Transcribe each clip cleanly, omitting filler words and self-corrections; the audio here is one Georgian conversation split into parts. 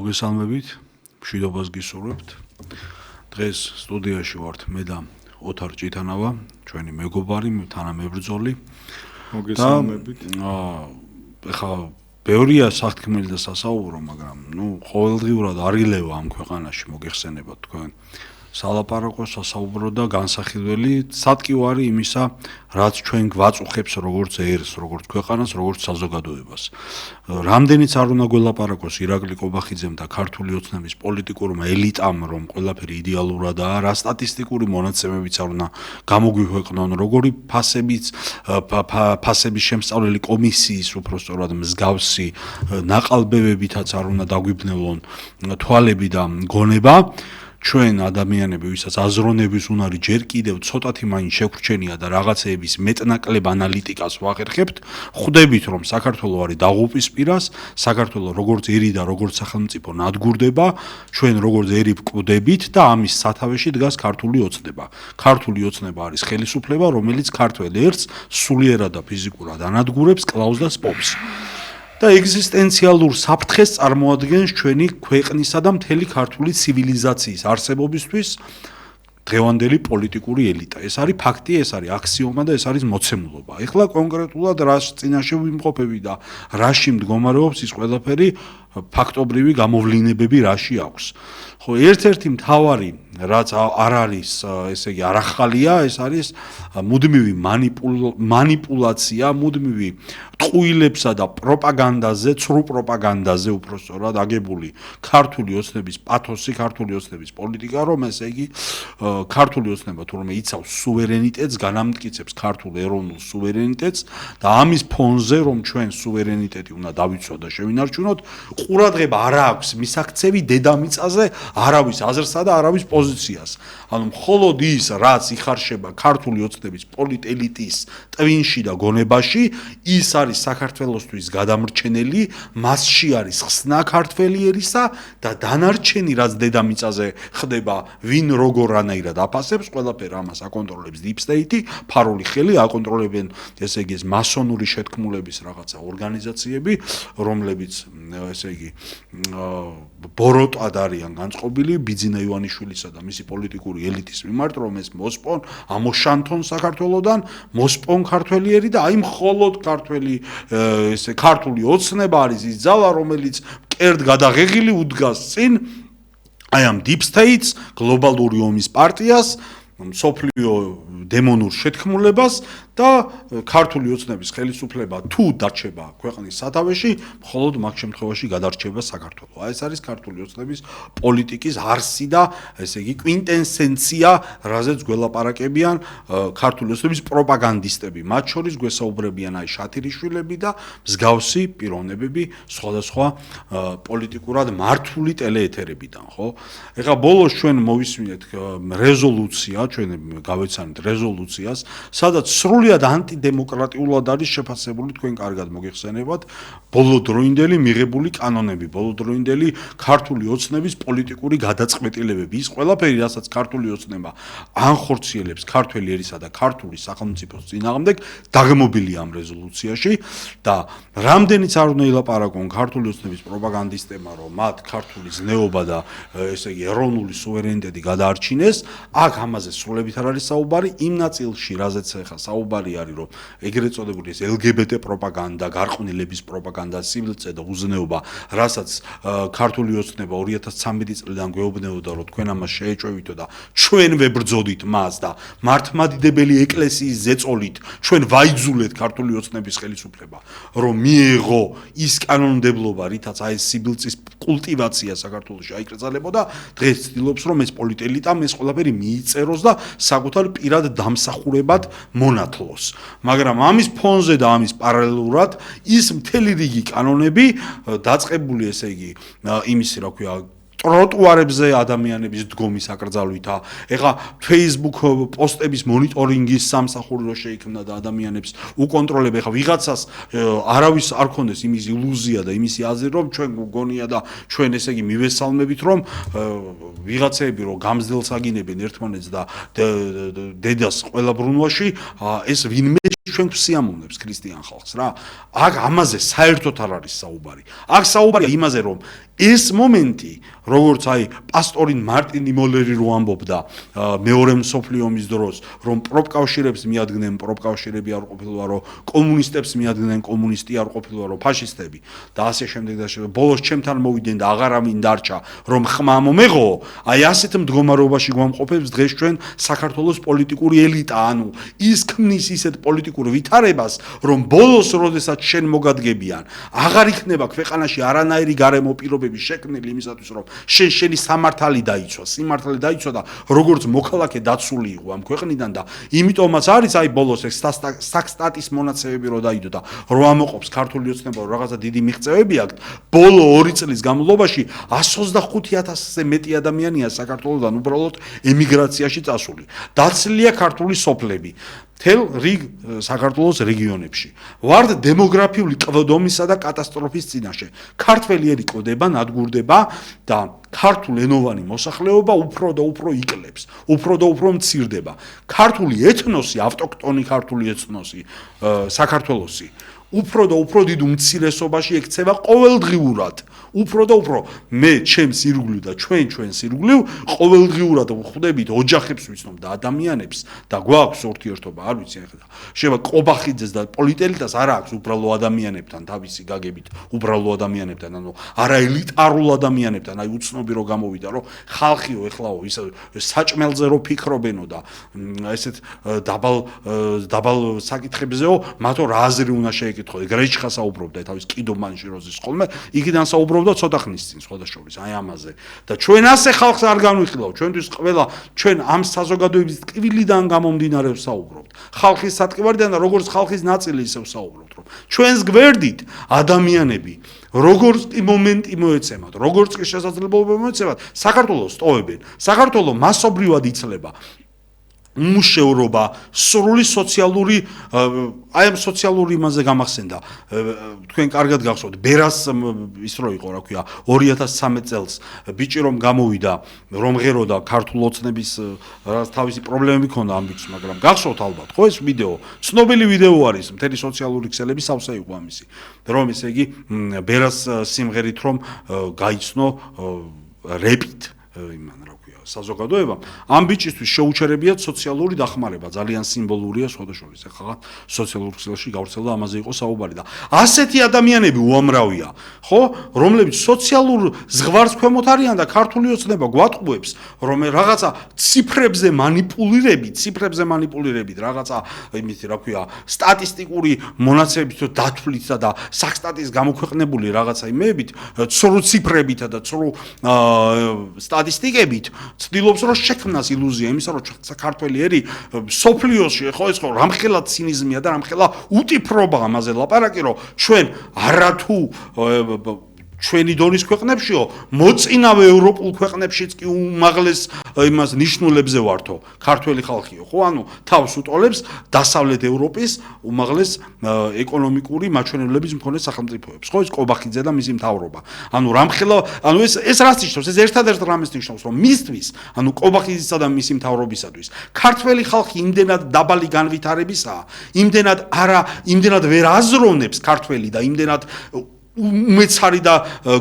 მოგესალმებით, მშვიდობას გისურვებთ. დღეს სტუდიაში ვართ მე და ოთარ ჭიტანავა, ჩვენი მეგობარი, თანამებრძოლი. მოგესალმებით. ეხლა ბევრია საფრთხემელი და სასაუბრო, მაგრამ ყოველდღიურად არ ილევა ამ ქვეყანაში მოგეხსენებათ თქვენ. სალაპარაკო, სასაუბრო და განსახილველი სატკივარი იმისა, რაც ჩვენ გვაწუხებს როგორც ერს, როგორც ქვეყანას, როგორც საზოგადოებას. რამდენიც არ უნდა გველაპარაკოს ირაკლი კობახიძემ და ქართული ოცნების პოლიტიკურმა ელიტამ, რომ ყველაფერი იდეალურადაა, რა სტატისტიკური მონაცემებიც არ უნდა გამოგვიქვეყნონ, როგორი ფასების შემსწავლელი კომისიის უпростоრად მსგავსი ნაყალბებებითაც არ უნდა დაგვიბნელონ თვალები და გონება. ჩვენ ადამიანები, ვისაც აზროვნების უნარი ჯერ კიდევ ცოტათი მაინც შეგვრჩენია და რაღაცეების მეტნაკლებ ანალიტიკას ვახერხებთ, ხვდებით, რომ საქართველო არის დაღუპვის პირას, საქართველო როგორც ერი და როგორც სახელმწიფო ნადგურდება, ჩვენ როგორც ერი ვკვდებით და ამის სათავეში დგას ქართული ოცნება. ქართული ოცნება არის ხელისუფლება, რომელიც ქართველ ერს სულიერად და ფიზიკურად ანადგურებს, კლავს და სპობს. და ეგზისტენციალურ საფრთხეს წარმოადგენს ჩვენი ქვეყნისა და მთელი ქართული ცივილიზაციის არსებობისთვის დღევანდელი პოლიტიკური ელიტა. ეს არის ფაქტი, ეს არის აქსიომა და ეს არის მოცემულობა. ეხლა კონკრეტულად რას წინაშე ვიმყოფები და რაში მდგომარეობს ის ყველაფერი ფაქტობრივი გამოვლინებები რაში აქვს. ხო, ერთ-ერთი მთავარი რაც არ არის, ესე იგი, არ ახალია, ეს არის მუდმივი მანიპულაცია, მუდმივი ტყუილებსა და პროპაგანდაზე, ცრუ პროპაგანდაზე უпростоრად აგებული ქართული ოცნების პათოსი, ქართული ოცნების პოლიტიკა, რომ ესე იგი, ქართული ოცნება თურმე იცავს სუვერენიტეტს, განამტკიცებს ქართულ ეროვნულ სუვერენიტეტს და ამის ფონზე, რომ ჩვენ სუვერენიტეტი უნდა დავიცვათ და შევინარჩუნოთ, ყურადღება არ აქვს მისაქცევი დედამიწაზე არავის აზრსა და არავის პოზიციას. ანუ მხოლოდ ის, რაც იხარშება ქართული ოცნების პოლიტელიტის ტვინში და გონებაში, ის არის საქართველოსთვის გადამრჩენელი, მასში არის ხსნა ქართველიერისა და დანარჩენი, რაც დედამიწაზე ხდება, ვინ როგორანაირად აფასებს, ყველაფერ ამას აკონტროლებს deep state-ი, ფარული ხელი აკონტროლებენ, ესე იგი, მასონური შეთქმულების რაღაცა ორგანიზაციები, რომლებიც ესე იგი ბოროტად არიან განწყობილი ბიძინა ივანიშვილისა და მისი პოლიტიკური ელიტის მიმართ, რომ ეს მოსპონ, ამოშანთონ საქართველოდან, მოსპონ ქართველიერი და აი მხოლოდ ქართული ოცნება არის ის ძალა, რომელიც მკერდ გადაღեղილი უდგას წინ აი ამ deep states, გლობალური ომის პარტიას, მსოფლიო დემონურ შეთქმულებას და ქართული ოცნების ხელისუფლება თუ დარჩება ქვეყნის სათავეში, მხოლოდ მაგ შემთხვევაში გადარჩება საქართველო. ეს არის ქართული ოცნების პოლიტიკის არსი და ესე იგი კვინტესენცია, რაზეც გველაპარაკებიან ქართული ოცნების პროპაგანდისტები. მათ შორის გვესაუბრებიან აი შათირიშვილები და მსგავსი პიროვნებები სხვადასხვა პოლიტიკურად მართული ტელეეთერებიდან, ხო? ეხლა ბოლოს ჩვენ მოვისმინეთ რეზოლუცია, ჩვენ გავეცანით რეზოლუციას, სადაც სრულიად ანტიდემოკრატიულად არის შეფასებული, თქვენ კარგად მოგეხსენებათ, ბოლოდროინდელი მიღებული კანონები, ბოლოდროინდელი ქართული ოცნების პოლიტიკური გადაწყვეტილებები. ის ყველაფერი, რასაც ქართული ოცნება ანხორციელებს ქართველი ერისა და ქართული სახელმწიფოს წინააღმდეგ, დაგმობილია ამ რეზოლუციაში და რამდენიც არ უნდა ილაპარაკონ ქართული ოცნების პროპაგანდისტებმა, რომ მათ ქართული ზნეობა და ესე იგი ეროვნული სუვერენიტეტი გადაარჩინეს, აქ ამაზე სრულებით არ არის საუბარი, იმ ნაწილში, რაზეც ახლა საუბარი არის, რომ ეგრეთ წოდებული ეს LGBT პროპაგანდა, გარყვნილების პროპაგანდა, სიბილწე და უზნეობა, რასაც ქართული ოცნება 2013 წლიდან გვეუბნებოდა, რომ თქვენ ამას შეეჭვევითო და ჩვენ ვებრძოდით მას და მართლმადიდებელი ეკლესიის ზეწოლით ჩვენ ვაიძულეთ ქართული ოცნების ხელისუფლება, რომ მიეღო ის კანონმდებლობა, რითაც აი ეს სიბილწის კულტივაცია საქართველოში აიკრძალებოდა, დღეს ცდილობს, რომ ეს პოლიტელიტამ ეს ყველაფერი მიიწეროს და საკუთარ პირად დამსახურებად მონათლოს. მაგრამ ამის ფონზე და ამის პარალელურად ის მთელი რიგი კანონები დაწყებული, ესე იგი, იმისი, რა ქვია, ტროტუარებზე ადამიანების დგომის აკრძალვითა, ეხლა Facebook პოსტების მონიტორინგის სამსახური შეიქმნა და ადამიანებს უკონტროლებ, ეხლა ვიღაცას არავის არ ქონდეს იმის ილუზია და იმისი აზრი, რომ ჩვენ გონია და ჩვენ ესე იგი მივესალმებით, რომ ვიღაცები რომ გამზდელს აგინებენ ერთმანეთს და დედას ყველა ბრუნვაში, ეს ვინმე ჩვენ გვსიამოვნებს ქრისტიან ხალხს რა. აქ ამაზე საერთოდ არ არის საუბარი. აქ საუბარია იმაზე, რომ ეს მომენტი, როგორც აი პასტორი მარტინ იმოლერი რო ამბობდა მეორე მსოფლიო ომის დროს, რომ პროფკავშირებს მიადგნენ პროფკავშირები არ ყოფილიყო, რომ კომუნისტებს მიადგნენ კომუნისტი არ ყოფილიყო, რომ ფაშისტები და ასე შემდეგ და შემდეგ. ბოლოს ჩემთან მოვიდნენ და აღარავინ დარჩა, რომ ხმა მომეღო. აი ასეთ მდგომარეობაში გვამყოფებს დღეს ჩვენ საქართველოს პოლიტიკური ელიტა, ანუ ის ქმნის ისეთ პოლიტიკურ ვითარებას, რომ ბოლოს როდესაც შენ მოგადგებიან, აღარ იქნება ქვეყანაში არანაირი გარემო პირობები შექმნილი იმისათვის, რომ შენი სამართალი დაიცვა, სიმართლე დაიცვა და როგორც მოქალაქე დაცული იყო ამ ქვეყნიდან და იმიტომაც არის აი ბოლოს ეს სტატის მონაცემები რო დაიდო და რო ამოყობს ქართული ოცნება რომ რაღაცა დიდი მიღწევები აქვს, ბოლო 2 წლის განმავლობაში 125,000-ზე მეტი ადამიანია საქართველოსდან უბრალოდ ემიგრაციაში წასული. დაცლილია ქართული სოფლები. თელ რიგ საქართველოს რეგიონებში. ვართ დემოგრაფიული კვდომისა და კატასტროფის წინაშე. ქართველი ერი კვდება, ნადგურდება და ქართულენოვანი მოსახლეობა უფრო და უფრო იკლებს, უფრო და უფრო მცირდება. ქართული ეთნოსი, ავტოქტონი ქართული ეთნოსი, საქართველოსი უფრო და უფრო დიდ უმცირესობაში ექცევა ყოველდღიურად. უფრო და უფრო მე ჩემს ირგვლივ და ჩვენს ირგვლივ ყოველდღიურად ვხვდებით ოჯახებს ვიცნობ და ადამიანებს და გვაქვს ურთიერთობა, არ ვიცი ახლა. შეიძლება ყობახიძეს და პოლიტელიტას არ აქვს უბრალო ადამიანებთან თავისი გაგებით, უბრალო ადამიანებთან, ანუ არა ელიტარულ ადამიანებთან, აი უცნობი რო გამოვიდა, რომ ხალხიო ეხლაო ის საჭმელზე რო ფიქრობენო და ესეთ დაბალ საკითხებზეო, მათო რა აზრი უნდა შეეკითხო. გრეჩხა საუბრობდა თავის კიდომანში როზის ხოლმე, იქიდან საუბრობდა და ცოტა ხნის წინ სხვადასხვა აი ამაზე და ჩვენ ასე ხალხს არ განვიხილავთ ჩვენთვის ყველა ჩვენ ამ საზოგადოების ტკივილიდან გამომდინარე ვსაუბრობთ ხალხის სატკივარიდან და როგორც ხალხის ნაწილი ისევ ვსაუბრობთ რომ ჩვენს გვერდით ადამიანები როგორც მომენტი მოეცემათ როგორც კი შესაძლებლობა მოეცემათ საქართველოს ტოვებენ საქართველოს მასობრივად იცლება უმუშევრობა, სრული სოციალური, აი ამ სოციალური იმაზე გამახსენდა. თქვენ კარგად გახსოვთ, ბერას ის რო იყო, რა ქვია, 2013 წელს ბიჭი რომ გამოვიდა, რომ ღეროდა ქართულ ოცნების თავისი პრობლემები ქონდა ამ ბიჭს, მაგრამ გახსოვთ ალბათ, ხო ეს ვიდეო, ცნობილი ვიდეო არის, მთელი სოციალური ქსელები სავსე იყო ამისი. რომ ესე იგი ბერას სიმღერით რომ გაიცნო რეპით იმან საზოგადოება ამ ბიჭისთვის შეუჩერებიათ სოციალური დახმარება ძალიან სიმბოლურია სხვადასხვა ახლა სოციალურ ქსელში გავრცელდა ამაზე იყო საუბარი და ასეთი ადამიანები უამრავია ხო რომლებიც სოციალურ ზღვარს ქვემოთ არიან და ქართული ოცნება გვატყუებს რომ რაღაცა ციფრებზე მანიპულირებით რაღაცა იმითი რა ქვია სტატისტიკური მონაცემებით დათვლით და საქსტატის გამოქვეყნებული რაღაცა იმეებით ცრუ ციფრებით და ცრუ სტატისტიკებით ცდილობს რომ შექმნას ილუზია იმისა რომ საქართველოს ერი სოფლიოში ხო ეს ხო რამხელა ცინიზმია და რამხელა უტიფრობა ამაზე ლაპარაკი რომ ჩვენ არათუ ჩვენი დონის ქვეყნებშიო მოწინავე ევროპულ ქვეყნებშიც კი უმაღლეს იმას ნიშნულებზე ვართო ქართველი ხალხიო ხო ანუ თავს უტოლებს დასავლეთ ევროპის უმაღლეს ეკონომიკური მაჩვენებლების მქონე სახელმწიფოებს ხო ეს ყობახიძე და მისი მთავრობა ანუ რამხელა ანუ ეს რას ნიშნავს ეს ერთადერთ რამეს ნიშნავს რომ მისთვის ანუ ყობახიძისა და მისი მთავრობისათვის ქართველი ხალხი იმდენად დაბალი განვითარებისაა იმდენად ვერ აზროვნებს ქართველი და იმდენად უმეცარი და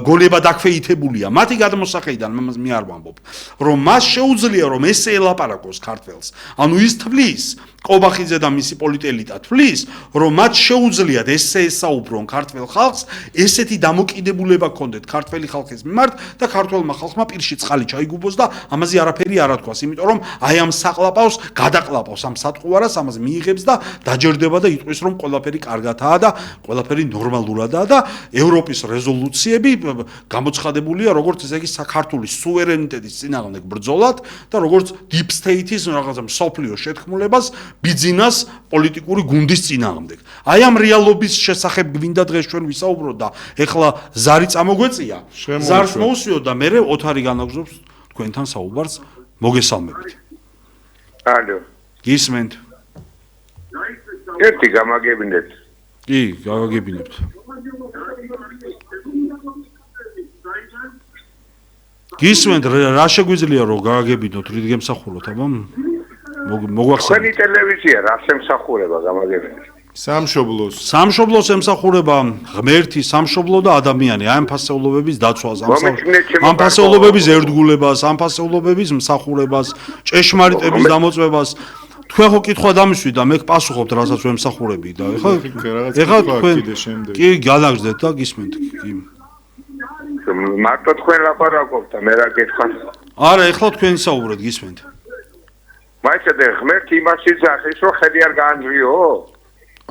გოლება დაქვეითებულია მათი გადმოსახედიდან ამას მე არ ვამბობ რომ მას შეუძლია რომ ესე ელაპარაკოს ქართველს ანუ ის თვლის ყობახიძე და მისი პოლიტელიტა თვლის რომ მათ შეუძლიათ ესე ესაუბრონ ქართველ ხალხს ესეთი დამოკიდებულება ქონდეთ ქართველი ხალხის მიმართ და ქართველმა ხალხმა პირში წყალი ჩაიგუბოს და ამაზე არაფერი არ ათქვას იმიტომ რომ აი ამ საყლაპავს გადაყლაპავს ამ სატყუარას ამას მიიღებს და დაჯერდება და იტყვის რომ ყველაფერი კარგადაა და ყველაფერი ნორმალურადაა და ევროპის რეზოლუციები გამოცხადებულია როგორც ესე იგი საქართველოს სუვერენიტეტის წინააღმდეგ ბრძოლად და როგორც deep state-ის რაღაცა მსოფლიო შეთქმულებას ბიზნეს პოლიტიკური გუნდის წინააღმდეგ. აი ამ რეალობის შესახებ გვინდა დღეს ჩვენ ვისაუბროთ და ეხლა ზარი წამოგვეწია. ზარს მოусვიოთ და მე ოთარი განაგზობს თქვენთან საუბარს. მოგესალმებით. ალო. გისმენთ. ერთი გამაგებინეთ. კი, გავაგებინებთ. გისმენთ რა შეგვიძლია რომ გააგებინოთ რით გემსახუროთ აბა? მოგვახსენეთ. თქვენი ტელევიზია რას ემსახურება გამაგებინეთ? სამშობლოს. სამშობლოს ემსახურება ღმერთი, სამშობლო და ადამიანი, აი ამ ფასეულობების დაცვას, ამ ფასეულობების ერთგულებას, ამ ფასეულობების მსახურებას, ჭეშმარიტების დამოწმებას. თქვენ ხო კითხვა დამისვით და მე პასუხობთ, რასაც ვემსახურები და ეხლა თქვენ კი გადაგждეთ და გისმენთ კი. მარტო თქვენ ლაპარაკობთ და მე რა გეთხარ? არა, ეხლა თქვენ საუბრობთ, გისმენთ. მაიცადე ღმერთი იმას იძახის, რომ ხელი არ გაანძრიო?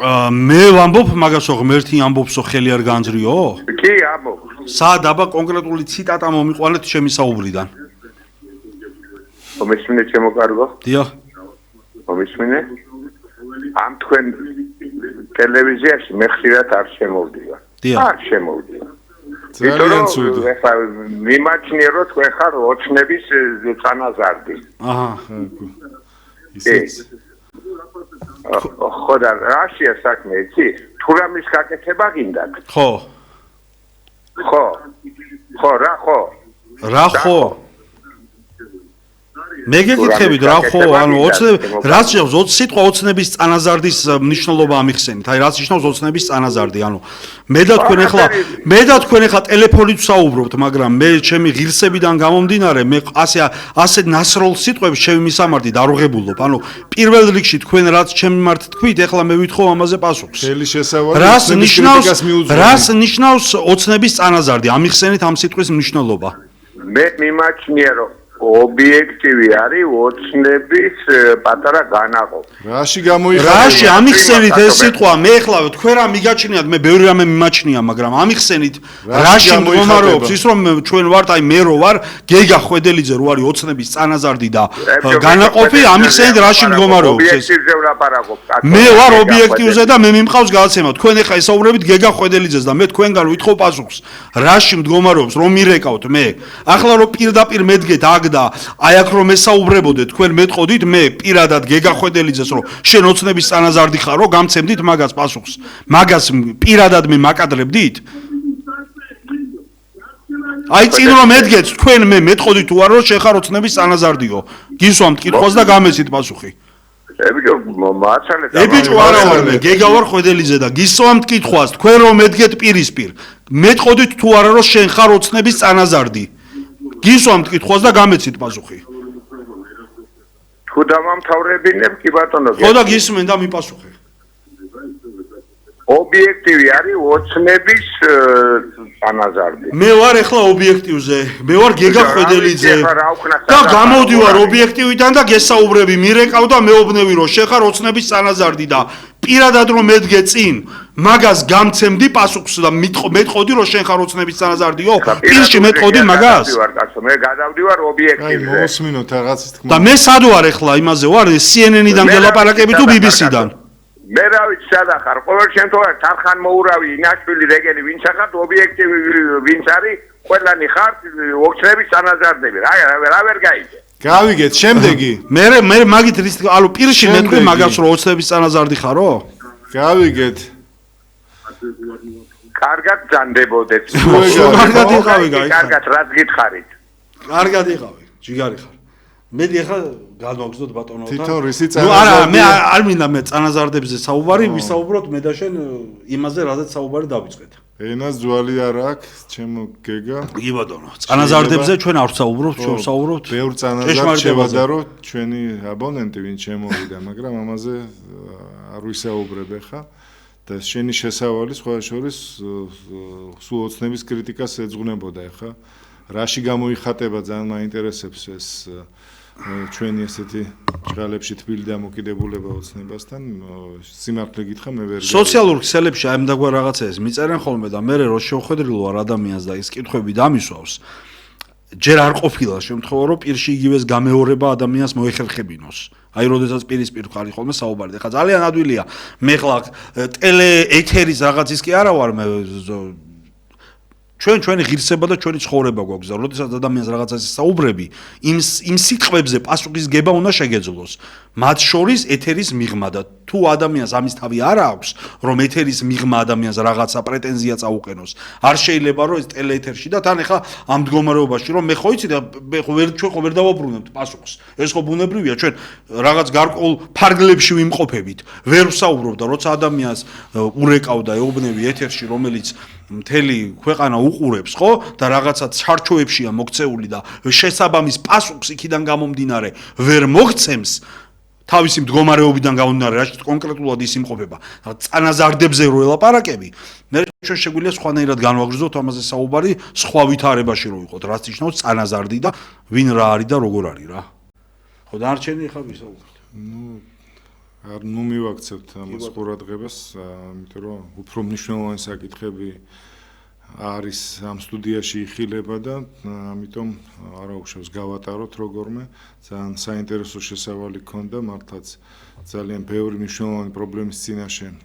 მე ვამბობ მაგას, რომ ღმერთი ამბობს, რომ ხელი არ გაანძრიო? კი, ამბობ. სად აბა კონკრეტული ციტატა მომიყვანეთ ჩემი საუბრიდან? მომისმინე ჩემო კარგო? დიახ. მომისმინე? ამ თქვენ ტელევიზიაში მე ხშირად არ შემოვდივარ. არ შემოვდივარ. ძალიან ცუდი. ეხლა მიმაჩნია რომ თქვენ ხარ ოცნების წანაზარდი. აჰა. ისიც ხო და რაშია საქმე იცი? თუ რამის გაკეთება გინდათ? ხო. ხო, რა ხო? რა ხო? მე გეკითხებით რა ხო, ანუ რაც ნიშნავს სიტყვა ოცნების წანაზარდის მნიშვნელობა ამიხსენით. აი რაც ნიშნავს ოცნების წანაზარდი, ანუ მე და თქვენ ახლა ტელეფონით საუბრობთ, მაგრამ მე ჩემი ღირსებიდან გამომდინარე, მე ასე ნასროლ სიტყვებს ჩემი მისამართი დარუღებულობ. ანუ პირველ რიგში თქვენ რაც ჩემი მიმართ თქვით, ახლა მე ვითხოვ ამაზე პასუხს. ხელი შესავალი რას ნიშნავს ოცნების წანაზარდი? ამიხსენით ამ სიტყვის მნიშვნელობა. მე მიმაჩნია რომ ობიექტივი არის ოცნების პატარა განაყოფა. რაში გამოიხატება? რაში ამიხსენით ეს სიტყვა? მე ახლა თქვენ რა მიგაჩნიათ, მე ბევრი რამე მიმაჩნია, მაგრამ ამიხსენით რაში მდგომარეობს ის რომ ჩვენ ვართ, აი მე რო ვარ, გეგა ხვედელიძე რო არის ოცნების წანაზარდი და განაყოფი, ამიხსენით რაში მდგომარეობს ეს? ობიექტივზე ვლაპარაკობ. მე ვარ ობიექტივზე და მე მიმყავს გადაცემა. თქვენ ახლა ესაუბრებით გეგა ხვედელიძეს და მე თქვენგან ვითხოვ პასუხს. რაში მდგომარეობს რომ მირეკავთ მე? ახლა რო პირდაპირ მედგეთ აქ და აი აქ რომ ესაუბრებოდეთ თქვენ მეტყოდით მე პირადად გეგა ხვედელიძეს რომ შენ ოცნების წანაზარდი ხარ რომ გამცემდით მაგას პასუხს მაგას პირადად მე მაკადრებდით აი წინ რომ მედგეთ თქვენ მე მეტყოდით თუ არა რომ შენ ხარ ოცნების წანაზარდიო გისვამთ კითხვას და გამეცით პასუხი ებიჭო არა ვარ მე გეგა ვარ ხვედელიძე და გისვამთ კითხვას თქვენ რომ მედგეთ პირისპირ მეტყოდით თუ არა რომ შენ ხარ ოცნების წანაზარდი გისვამთ კითხვას და გამეცით პასუხი. თუ დამამთავრებინებ კი ბატონო. ხო და გისმენ და მიპასუხე. ობიექტივი არის ოცნების წანაზარდი. მე ვარ ახლა ობიექტივზე. მე ვარ გეგა ხვედელიძე. და გამოდივარ ობიექტივიდან და გესაუბრები მირეკავ და მეუბნევი რომ შეხარ ოცნების წანაზარდი და პირადად რომ მედგე წინ მაგას გამცემდი პასუხს და მეტყოდი რომ შენ ხარ ოცნების წანაზარდიო? პირში მეტყოდი მაგას? მე გადავდივარ ობიექტივზე. აი მოსმინოთ რაღაცის თქმა. და მე სად ვარ ახლა იმაზე ვარ CNN-დან გელაპარაკები თუ BBC-დან? მე რა ვიცი სადა ხარ? ყოველ შემთხვევაში თარხან მოურავი ინაშვილი რეგენი ვინც ახართ ობიექტივი ვინც არის ყველანი ხართ ოცნების წანაზარდები. რა ვერ გაიგე. გავიგეთ, შემდეგი. მე მაგით რის ანუ პირში მეტყვი მაგას რომ ოცნების წანაზარდი ხარო? გავიგეთ. კარგად ძანდებოდეთ. კარგად იყავი, კარგად რაც გითხარით. კარგად იყავი, ჯიგარი ხარ. მე ეხლა გადმოგზდოთ ბატონო და თვითონ რისი არა მე არ მინდა მე წანაზარდებზე საუბარი ვისაუბროთ მე და შენ იმაზე რაზეც საუბარი დავიწყეთ. ენას ძვალი არ აქვს, ჩემო გეგა. კი ბატონო, წანაზარდებზე ჩვენ არ ვსაუბრობთ, ჩვენ ვსაუბრობთ. ბევრ წანაზარდს შევადარო ჩვენი აბონენტი ვინ შემოვიდა, მაგრამ ამაზე არ ვისაუბრებ ხა. და შენი შესავალი სხვა შორის სულ ოცნების კრიტიკას ეძღვნებოდა ხა. რაში გამოიხატება ძალიან მაინტერესებს ეს ჩვენი ესეთი ჭღალებში თბილი დამოკიდებულება ოცნებასთან სიმართლე გითხრა მე ვერ სოციალურ ქსელებში აი ამდაგვარ რაღაცას მიწერენ ხოლმე და მე რო შევხედრილო არ ადამიანს და ის კითხვები დამისვავს ჯერ არ ყოფილა შემთხვევა რომ პირში იგივეს გამეორება ადამიანს მოეხერხებინოს აი როდესაც პირისპირ ხარი ხოლმე საუბარი ხა ძალიან ადვილია მე ხლა ტელე ეთერის რაღაცის კი არა ვარ მე ჩვენი ღირსება და ჩვენი ცხოვრება გვაქვს და როდესაც ადამიანს რაღაცაზე საუბრები, იმ სიტყვებზე პასუხისგება უნდა შეგეძლოს. მათ შორის ეთერის მიღმა და თუ ადამიანს ამის თავი არ აქვს, რომ ეთერის მიღმა ადამიანს რაღაცა პრეტენზია წაუყენოს, არ შეიძლება რომ ეს ტელეეთერში და თან ეხა ამ მდგომარეობაში რომ მე ხო იცი და ჩვენ ხო ვერ დავაბრუნებთ პასუხს. ეს ხო ბუნებრივია, ჩვენ რაღაც გარკვეულ ფარგლებში ვიმყოფებით. ვერ ვსაუბრობ და როცა ადამიანს ურეკავ და ეუბნები ეთერში, რომელიც მთელი ქვეყანა უყურებს, ხო? და რაღაცა ჩარჩოებშია მოქცეული და შესაბამის პასუხს იქიდან გამომდინარე ვერ მოგცემს თავისი მდგომარეობიდან გამომდინარე, რაც კონკრეტულად ის იმყოფება. წანაზარდებზე რო ელაპარაკები, მე ჩვენ შეგვიძლია სხვანაირად განვაგრძელოთ ამაზე საუბარი, სხვა ვითარებაში რო ვიყოთ, რაც ნიშნავს წანაზარდი და ვინ რა არის და როგორ არის რა. ხო, დანარჩენი ხა ვისაუბროთ. ნუ მივაქცევთ ამას ყურადღებას, იმიტომ რომ უფრო მნიშვნელოვანი საკითხები არის ამ სტუდიაში იხილება და ამიტომ არა უშავს გავატაროთ როგორმე. ძალიან საინტერესო შესავალი გქონდა, მართლაც ძალიან ბევრი მნიშვნელოვანი პრობლემის წინაშე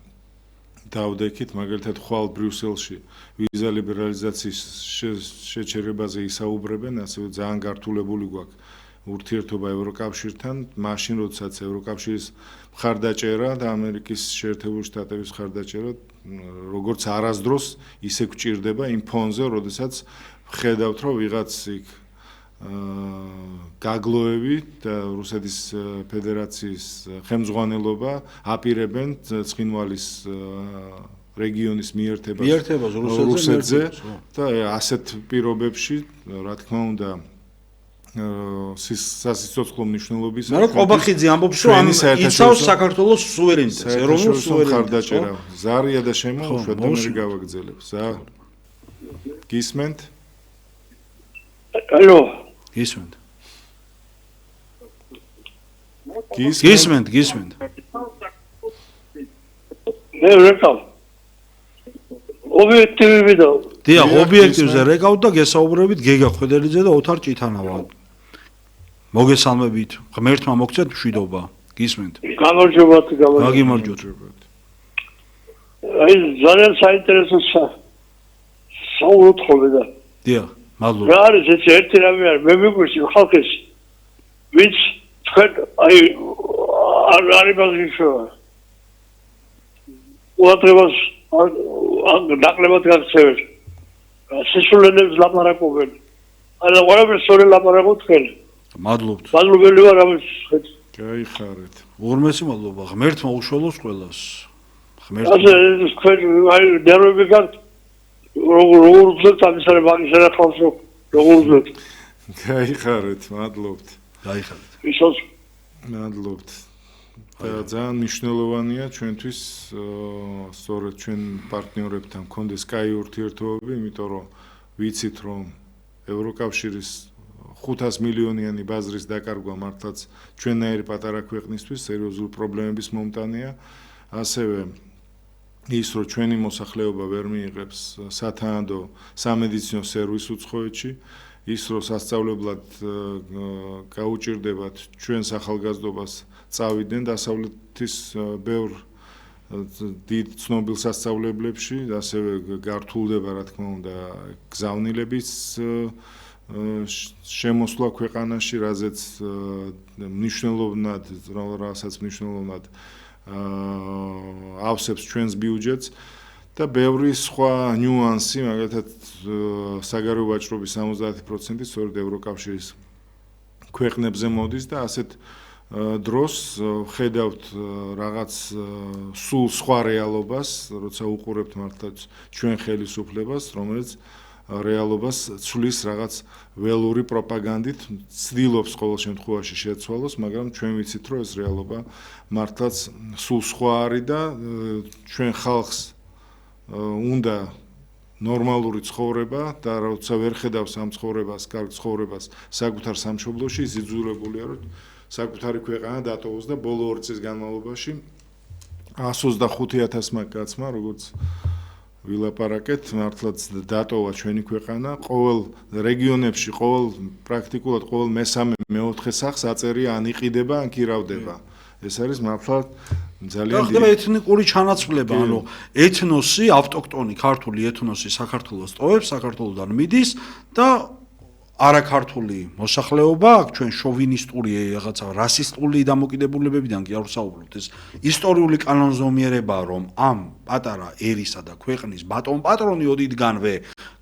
დავდექით, მაგალითად ხვალ ბრიუსელში ვიზა ლიბერალიზაციის შეჩერებაზე ისაუბრებენ, ასევე ძალიან გართულებული გვაქვს ურთიერთობა ევროკავშირთან, მაშინ როდესაც ევროკავშირის მხარდაჭერა და ამერიკის შეერთებული შტატების მხარდაჭერა როგორც არასდროს ისე გვჭირდება იმ ფონზე, როდესაც ხედავთ, რომ ვიღაც იქ გაგლოები და რუსეთის ფედერაციის ხელმძღვანელობა აპირებენ ცხინვალის რეგიონის მიერთებას რუსეთზე და ასეთ პირობებში, რა თქმა უნდა, სასიცოცხლო მნიშვნელობის. მაგრამ ყობახიძე ამბობს, რომ ამ იცავს საქართველოს სუვერენიტეტს, ეროვნულ სუვერენიტეტს. ზარია და შემოუშვა და მე გავაგრძელებ. გისმენთ? ალო. გისმენთ. გისმენთ. მე რეკავ. ობიექტივი და დიახ, ობიექტივზე რეკავ და გესაუბრებით გეგა ხვედელიძე და ოთარ ჭითანავა. მოგესალმებით. ღმერთმა მოგცეთ მშვიდობა. გისმენთ. გამარჯობათ. გაგიმარჯოთ. აი ძალიან საინტერესო საუბრობთ ხოლმე და. დიახ, მადლობა. რა არის ეს ერთი რამე არის, მე მიგვიში ხალხის ვინც თქვენ აი არ იმაგრიშოა. უადრებას ნაკლებად გაქცევენ. სისულელებს ლაპარაკობენ. არა, ყველაფერს სწორი ლაპარაკობთ თქვენ. მადლობთ. მადლობელი ვარ ამის. გაიხარეთ. ორმესი მადლობა. ღმერთმა უშველოს ყველას. ღმერთმა. ასე თქვენ აი ნერვები გაქვთ. როგორ უძლებთ ამის არა მაგის არა ხალხს როგორ უძლებთ. გაიხარეთ, მადლობთ. გაიხარეთ. ისოს მადლობთ. ძალიან მნიშვნელოვანია ჩვენთვის სწორედ ჩვენ პარტნიორებთან გქონდეს კაი ურთიერთობები, იმიტომ რომ ვიცით რომ ევროკავშირის 500 მილიონიანი ბაზრის დაკარგვა მართლაც ჩვენნაირი პატარა ქვეყნისთვის სერიოზული პრობლემების მომტანია. ასევე ის რომ ჩვენი მოსახლეობა ვერ მიიღებს სათანადო სამედიცინო სერვისს უცხოეთში, ის რომ სასწავლებლად გაუჭირდებათ ჩვენს ახალგაზრდობას წავიდნენ დასავლეთის ბევრ დიდ ცნობილ სასწავლებლებში, ასევე გართულდება რა თქმა უნდა გზავნილების შემოსვლა ქვეყანაში, რაზეც მნიშვნელოვნად ავსებს ჩვენს ბიუჯეტს და ბევრი სხვა ნიუანსი, მაგალითად საგარეო ვაჭრობის 70% სწორედ ევროკავშირის ქვეყნებზე მოდის და ასეთ დროს ხედავთ რაღაც სულ სხვა რეალობას, როცა უყურებთ მართლაც ჩვენ ხელისუფლებას, რომელიც რეალობას ცვლის რაღაც ველური პროპაგანდით, ცდილობს ყოველ შემთხვევაში შეცვალოს, მაგრამ ჩვენ ვიცით, რომ ეს რეალობა მართლაც სულ სხვა არის და ჩვენ ხალხს უნდა ნორმალური ცხოვრება და როცა ვერ ხედავს ამ ცხოვრებას, კარგ ცხოვრებას საკუთარ სამშობლოში, ის იძულებულია, რომ საკუთარი ქვეყანა დატოვოს და ბოლო 2 წლის განმავლობაში 125,000 კაცმა, როგორც ვილაპარაკეთ, მართლაც დატოვა ჩვენი ქვეყანა, ყოველ რეგიონებში, პრაქტიკულად ყოველ მესამე, მეოთხე სახლს აწერია ან იყიდება, ან კირავდება. ეს არის მართლაც ძალიან ხდება ეთნიკური ჩანაცვლება, ანუ ეთნოსი, ავტოქტონი ქართული ეთნოსი საქართველოს ტოვებს, საქართველოსთან მიდის და არაქართული მოსახლეობა, აქ ჩვენ შოვინისტური რაღაცა რასისტული დამოკიდებულებებიდან კი არ ვსაუბრობთ, ეს ისტორიული კანონზომიერებაა, რომ ამ პატარა ერისა და ქვეყნის ბატონ-პატრონი ოდითგანვე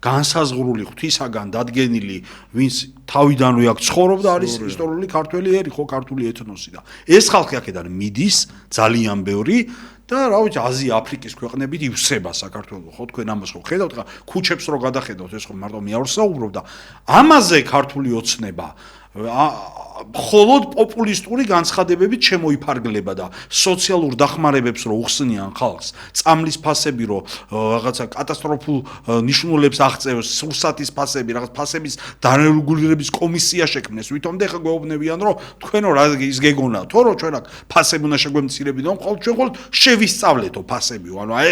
განსაზღვრული ღვთისაგან დადგენილი, ვინც თავიდანვე აქ ცხოვრობდა, არის ისტორიული ქართველი ერი, ხო, ქართული ეთნოსი და ეს ხალხი აქედან მიდის ძალიან ბევრი და რა ვიცი, აზია, აფრიკის ქვეყნებით ივსება საქართველოს, ხო, თქვენ ამას ხო ხედავთ, ხა ქუჩებს რო გადახედავთ, ეს ხო მარტო მე არ ვსაუბრობ და ამაზე ქართული ოცნება მხოლოდ პოპულისტური განცხადებებით შემოიფარგლება და სოციალურ დახმარებებს რო უხსნიან ხალხს, წამლის ფასები რო რაღაცა კატასტროფულ ნიშნულებს აღწევს, სურსათის ფასები, რაღაც ფასების დარეგულირების კომისია შექმნეს, ვითომ და ხა გვეუბნებიან რომ თქვენო რა ის გეგონა, თო რომ ჩვენ აქ ფასები უნდა შეგვემცირებინო, ყოველ ჩვენ ხოლმე შევისწავლეთო ფასებიო, ანუ აი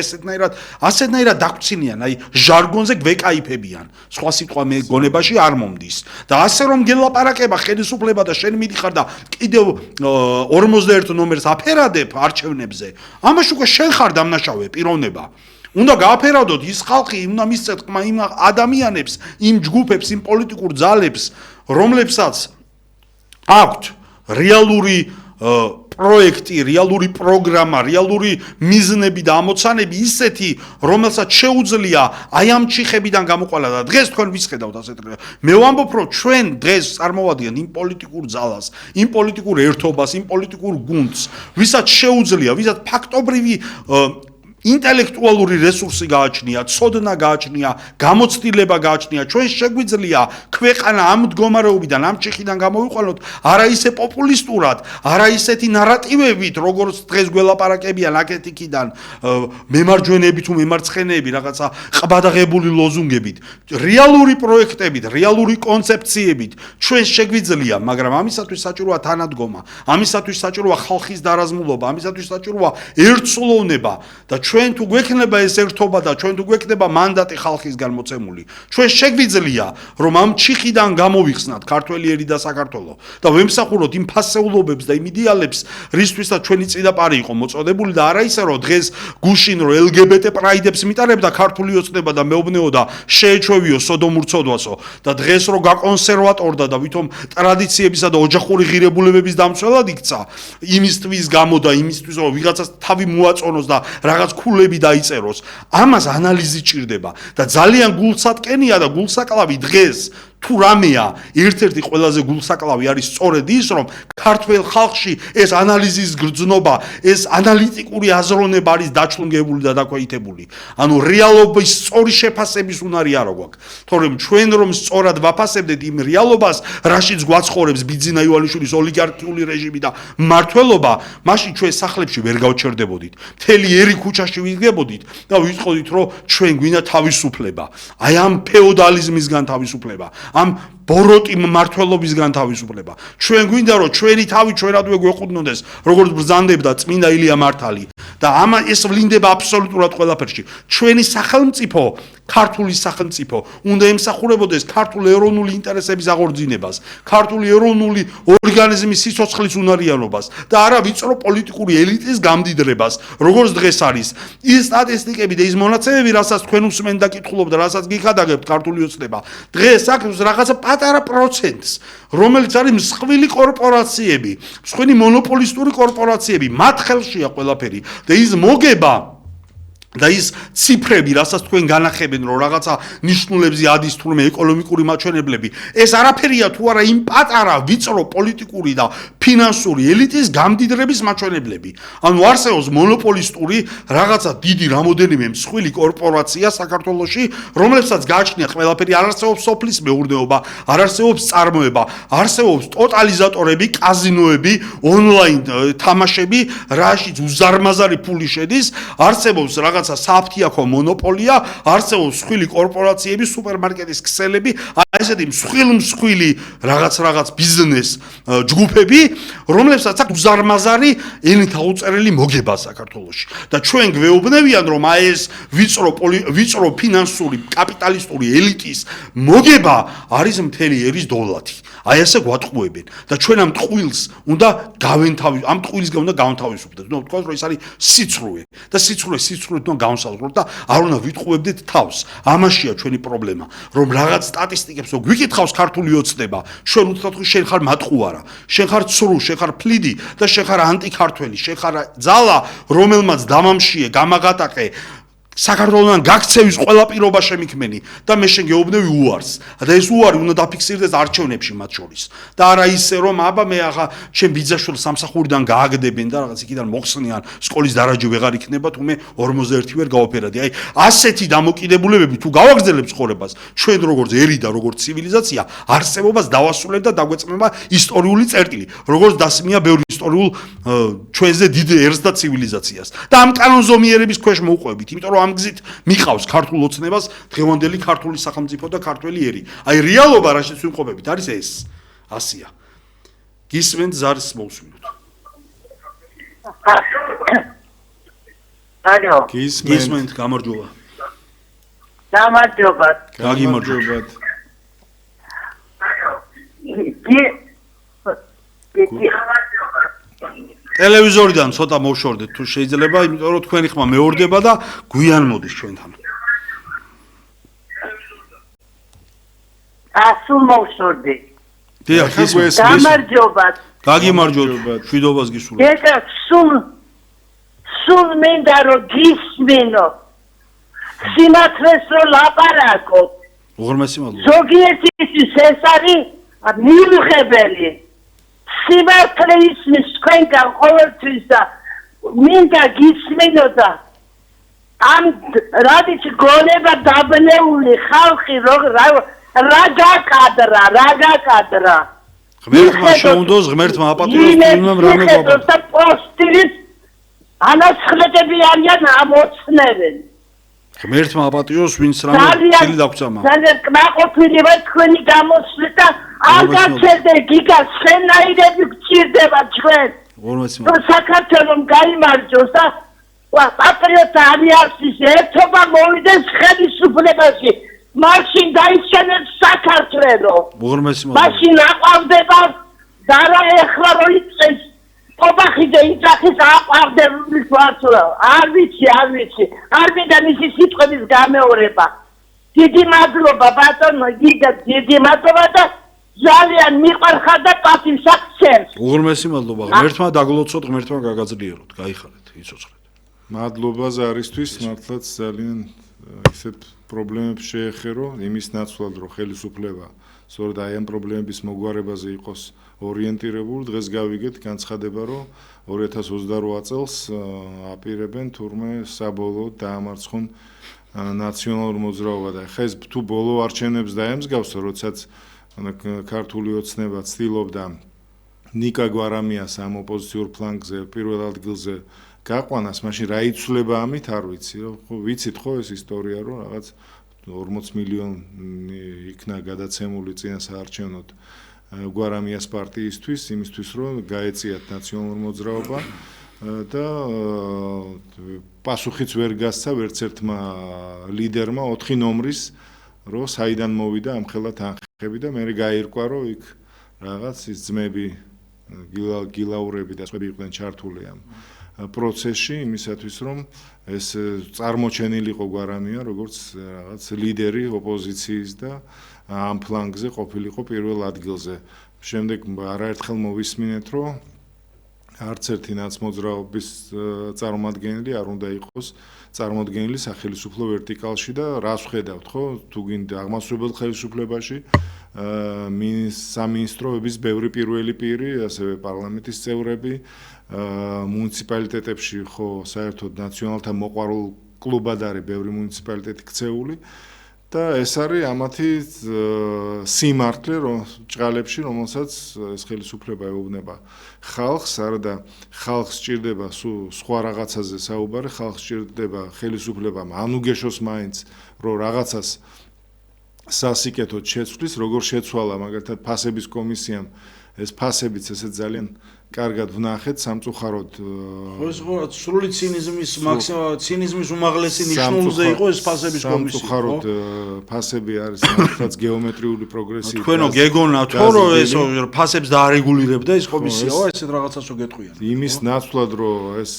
ასეთნაირად დაგვრცინიან, აი ჟარგონზე გვეკაიფებიან, სხვა სიტყვა მე გონებაში არ მომდის და ასე რომ გელაპარაკება ხელისუფლება და შენ მიდიხარ და კიდევ 51 ნომერს აფერადებ არჩევნებზე. ამაში უკვე შენ ხარ დამნაშავე პიროვნება. უნდა გააფერადოთ ის ხალხი, უნდა მისცეთ ყმა იმ ადამიანებს, იმ ჯგუფებს, იმ პოლიტიკურ ძალებს, რომლებსაც აქვთ რეალური პროექტი, რეალური პროგრამა, რეალური მიზნები და ამოცანები ისეთი, რომელსაც შეუძლია აი ამ ჩიხებიდან გამოყოლა და დღეს თქვენ ვისხედავთ ასეთ. მე ვამბობ, რომ ჩვენ დღეს წარმოვადგენთ იმ პოლიტიკურ ძალას, იმ პოლიტიკურ ერთობას, იმ პოლიტიკურ გუნდს, ვისაც შეუძლია, ვისაც ფაქტობრივი ინტელექტუალური რესურსი გააჩნია, ცოდნა გააჩნია, გამოცდილება გააჩნია, ჩვენ შეგვიძლია ქვეყანა ამ მდგომარეობიდან, ამ ჩიხიდან გამოვიყოლოთ, არა ისე პოპულისტურად, არა ისეთი ნარატივებით, როგორც დღეს გველაპარაკებიან აქეთიკიდან მემარჯვენეები თუ მემარცხენეები, რაღაცა ყბადაღებული ლოზუნგებით, რეალური პროექტებით, რეალური კონცეფციებით ჩვენ შეგვიძლია, მაგრამ ამისათვის საჭიროა თანადგომა, ამისათვის საჭიროა ხალხის დარაზმულობა, ამისათვის საჭიროა ერთსულოვნება და ჩვენ თუ გვექნება ეს ერთობა და ჩვენ თუ გვექნება მანდატი ხალხისგან მოცემული, ჩვენ შეგვიძლია, რომ ამ ჩიხიდან გამოვიხსნათ ქართველი ერი და საქართველო და ვემსახუროთ იმ ფასეულობებს და იმ იდეალებს, რისთვისაც ჩვენი წინაპარი იყო მოწოდებული და არა ისე, რომ დღეს გუშინ რომ LGBT პრაიდებს მიტარებდა ქართული ოცნება და მეუბნეოდა შეეჩვევიო სოდომურცოდვასო და დღეს რომ გაკონსერვატორდა და ვითომ ტრადიციებისა და ოჯახური ღირებულებების დამცველად იქცა, იმისთვის გამო და იმისთვის რომ ვიღაცას თავი მოაწონოს და რაღაც ქულები დაიწეროს. ამას ანალიზი ჭირდება და ძალიან გულსატკენია და გულსაკლავი დღეს თუ რამეა, ერთ-ერთი ყველაზე გულსაკლავი არის სწორედ ის, რომ ქართველ ხალხში ეს ანალიზის გრძნობა, ეს ანალიტიკური აზროვნება არის დაჩლუნგებული და დაქვეითებული. ანუ რეალობის სწორი შეფასების უნარი არ გვაქვს. თორემ ჩვენ რომ სწორად ვაფასებდეთ იმ რეალობას, რაშიც გვაცხოვრებს ბიძინა ივანიშვილის ოლიგარქიული რეჟიმი და მმართველობა, მაშინ ჩვენ სახლებში ვერ გავჩერდებოდით. მთელი ერი ქუჩაში ვიდგებოდით და ვიტყოდით, რომ ჩვენ გვინდა თავისუფლება. აი ამ ფეოდალიზმისგან თავისუფლება. ამ ბოროტი მმართველობისგან თავისუფლება. ჩვენ გვინდა რომ ჩვენი თავი ჩვენადვე გვეყუდნოდეს, როგორც ბრძანდებდა წმინდა ილია მართალი და ეს ვლინდება აბსოლუტურად ყველაფერში. ჩვენი სახელმწიფო, ქართული სახელმწიფო უნდა ემსახურებოდეს ქართული ეროვნული ინტერესების აღორძინებას, ქართული ეროვნული ორგანიზმის სიცოცხლის უნარიანობას და არა ვიწრო პოლიტიკური ელიტის გამდიდრებას, როგორც დღეს არის. ის სტატისტიკები და ის მონაცემები, რასაც თქვენ უსმენთ და კითხულობთ და რასაც გიხადაგებთ ქართული ოცნება, დღეს აქვს რაღაცა პატარა პროცენტს, რომელიც არის მსხვილი კორპორაციები, მსხვილი მონოპოლისტური კორპორაციები, მათ ხელშია ყველაფერი და ის მოგება და ის ციფრები, რასაც თქვენ განახებენ, რომ რაღაცა ნიშნულებზე ადის თურმე ეკონომიკური მაჩვენებლები, ეს არაფერია თუ არა იმ პატარა ვიწრო პოლიტიკური და ფინანსური ელიტის გამდიდრების მაჩვენებლები. ანუ არსებობს მონოპოლისტური რაღაცა დიდი რამოდენიმე მსხვილი კორპორაცია საქართველოში, რომლებსაც გააჩნია ყველაფერი, არ არსებობს სოფლის მეურნეობა, არ არსებობს წარმოება, არსებობს ტოტალიზატორები, კაზინოები, ონლაინ თამაშები, რაშიც უზარმაზარი ფული შედის, არსებობს საფთიაქო მონოპოლია, არსებობს მსხვილი კორპორაციები, სუპერმარკეტის ქსელები, ესეთი მსხვილი რაღაც ბიზნეს ჯგუფები, რომლებსაც აქვს უზარმაზარი ენით აუწერელი მოგება საქართველოში. და ჩვენ გვეუბნებიან, რომ აი ეს ვიწრო ფინანსური კაპიტალისტური ელიტის მოგება არის მთელი ერის დოლათი. აი ასე გვატყუებენ და ჩვენ ამ ტყუილს უნდა ამ ტყუილისგან უნდა გავთავისუფლდეთ. ნუ თქვა რომ ეს არის სიცრუე და სიცრუეთ უნდა გავსალყოთ და არ უნდა ვიტყუებდეთ თავს. ამაშია ჩვენი პრობლემა, რომ რაღაც სტატისტიკებს რო გვიკითხავს ქართული ოცნება, ჩვენ უცნაოდ შენ ხარ მატყუარა, შენ ხარ ცრუ, შენ ხარ ფლიდი და შენ ხარ ანტიქართველი, შენ ხარ ძალა, რომელმაც დამამშიე, გამაღატაკე საქართველოსთან გაქცევის ყველა პირობა შემიქმენი და მე შენ გეუბნები უარს. და ეს უარი უნდა დაფიქსირდეს არჩევნებში მათ შორის. და არა ისე რომ აბა მე ახლა ჩემ ბიძაშვილს სამსახურიდან გააგდებენ და რაღაც იქიდან მოხსნიან, სკოლის დარაჯი ვეღარ იქნება თუ მე 41 ვერ გავაფერადი. აი ასეთი დამოკიდებულებები თუ გავაგრძელებს ცხოვრებას, ჩვენ როგორც ერი და როგორც ცივილიზაცია არსებობას დავასრულებ და დაგვეწმება ისტორიული წერტილი, როგორც დასმია ბევრ ისტორიულ ჩვენზე დიდ ერს და ცივილიზაციას. და ამ კანონზომიერების ქვეშ მოვყვებით, იმიტომ რომ ამ გზით მიყავს ქართულ ოცნებას დღევანდელი ქართული სახელმწიფო და ქართველი ერი. აი რეალობა რაშიც ვიმყოფებით არის ეს. ასია. გისმენთ ზარის მოусმინოთ. ალო. გისმენთ გამარჯობა. გამარჯობა. გამარჯობათ. ტელევიზორიდან ცოტა მოვშორდეთ თუ შეიძლება, იმიტომ რომ თქვენი ხმა მეორდება და გვიან მოდის ჩვენთან. სულ მოვშორდი. დიახ, გამარჯობა. გაგიმარჯობთ, მშვიდობას გისურვებთ. ეხლა სულ მინდა რომ გისმინო. სიმართლეს რო ლაპარაკო. უღრმესი მადლობა. ზოგიერთისთვის ეს არის მიუღებელი. სიმართლე ისმის თქვენგან ყოველთვის და მინდა გისმინო და ამ რადიც გონება დაბნეული ხალხი რა გაკადრა. ღმერთმა შეუნდოს, ღმერთმა აპატიოს ფილმამ რამე გვაბარდა. და პოსტილის ანაცხლეტები არიან ამოცნებენ. ღმერთმა აპატიოს, ვინც რამე ცილი დაგწამა. ძალიან კმაყოფილი ვარ თქვენი გამოსვლით და არ გაჩერდე გიგა სცენაირები გჭირდება ჩვენ. რომ საქართველოს გაიმარჯოს და პატრიოტ ალიანსის ერთობა მოვიდეს ხელისუფლებაში. მაშინ დაიჩენებს საქართველო. უღრმესი მადლობა. მაშინ აყვავდება და რა ეხლა რო იწყეს ობახიძე იძახის აყვავდების ვარცურა. არ ვიცი. არ მინდა მისი სიტყვების გამეორება. დიდი მადლობა ბატონო გიგა, დიდი მადლობა და ძალიან მიყვარხარ და პატივს აქცევს. უღრმესი მადლობა. ღმერთმა დაგლოცოთ, ღმერთმა გაგაძლიეროთ, გაიხარეთ, იცოცხლეთ. მადლობა ზარისთვის, მართლაც ძალიან ისეთ პრობლემებს შეეხერო, იმის ნაცვლად რომ ხელისუფლება სწორედ აი ამ პრობლემების მოგვარებაზე იყოს ორიენტირებული. დღეს გავიგეთ განცხადება, რომ 2028 წელს აპირებენ თურმე საბოლოოდ დაამარცხონ ნაციონალურ მოძრაობა და ხა ეს თუ ბოლო არჩევნებს დაემსგავს, როდესაც ქართული ოცნება ცდილობდა ნიკა გვარამიას ამ ოპოზიციურ ფლანგზე პირველ ადგილზე გაყვანას, მაშინ რა იცვლება ამით არ ვიცი. ხო ვიცით ხო ეს ისტორია, რომ რაღაც 40 მილიონი იქნა გადაცემული წინასაარჩევნოდ გვარამიას პარტიისთვის, იმისთვის რომ გაეწიათ ნაციონალურ მოძრაობა და პასუხიც ვერ გასცა ვერც ერთმა ლიდერმა 4 ნომრის რომ საიდან მოვიდა ამ ხელა თანხები და მე გაირკვა რომ იქ რაღაც ის ძმები გილაურები და სხვები იყვნენ ჩართული ამ პროცესში იმისათვის რომ ეს წარმოჩენილიყო გვარამია როგორც რაღაც ლიდერი ოპოზიციის და ამ ფლანგზე ყოფილიყო პირველ ადგილზე. შემდეგ არაერთხელ მოვისმინეთ რომ არც ერთი ნაცმოძრაობის წარმომადგენელი არ უნდა იყოს წარმოდგენილი სახელმწიფო ვერტიკალში და რას ვხედავთ ხო თუ გინდა აღმასრულებელ ხელისუფლებაში სამინისტროების ბევრი პირველი პირი, ასევე პარლამენტის წევრები, მუნიციპალიტეტებში ხო საერთოდ ნაციონალთა მოყვარულ კლუბად არის ბევრი მუნიციპალიტეტი ქცეული და ეს არის ამათი სიმართლე ჭყალებში, რომელსაც ეს ხელისუფლება ეუბნება ხალხს, არადა ხალხს სჭირდება სხვა რაღაცაზე საუბარი, ხალხს სჭირდება ხელისუფლებამ ანუგეშოს მაინც რომ რაღაცას სასიკეთოდ შეცვლის, როგორ შეცვალა მაგალითად ფასების კომისიამ ეს ფასებიც ესე ძალიან კარგად ვნახეთ სამწუხაროდ ეს ხო სრული ცინიზმის უმაღლესი ნიშნულზე იყო ეს ფასების კომისია. სამწუხაროდ ფასები არის მართლაც გეომეტრიული პროგრესიით. თქვენო გეგონა თო რომ ეს ფასებს დაარეგულირებდა ეს კომისიაო ესეთ რაღაცას რო გეტყვიან. იმის ნაცვლად რომ ეს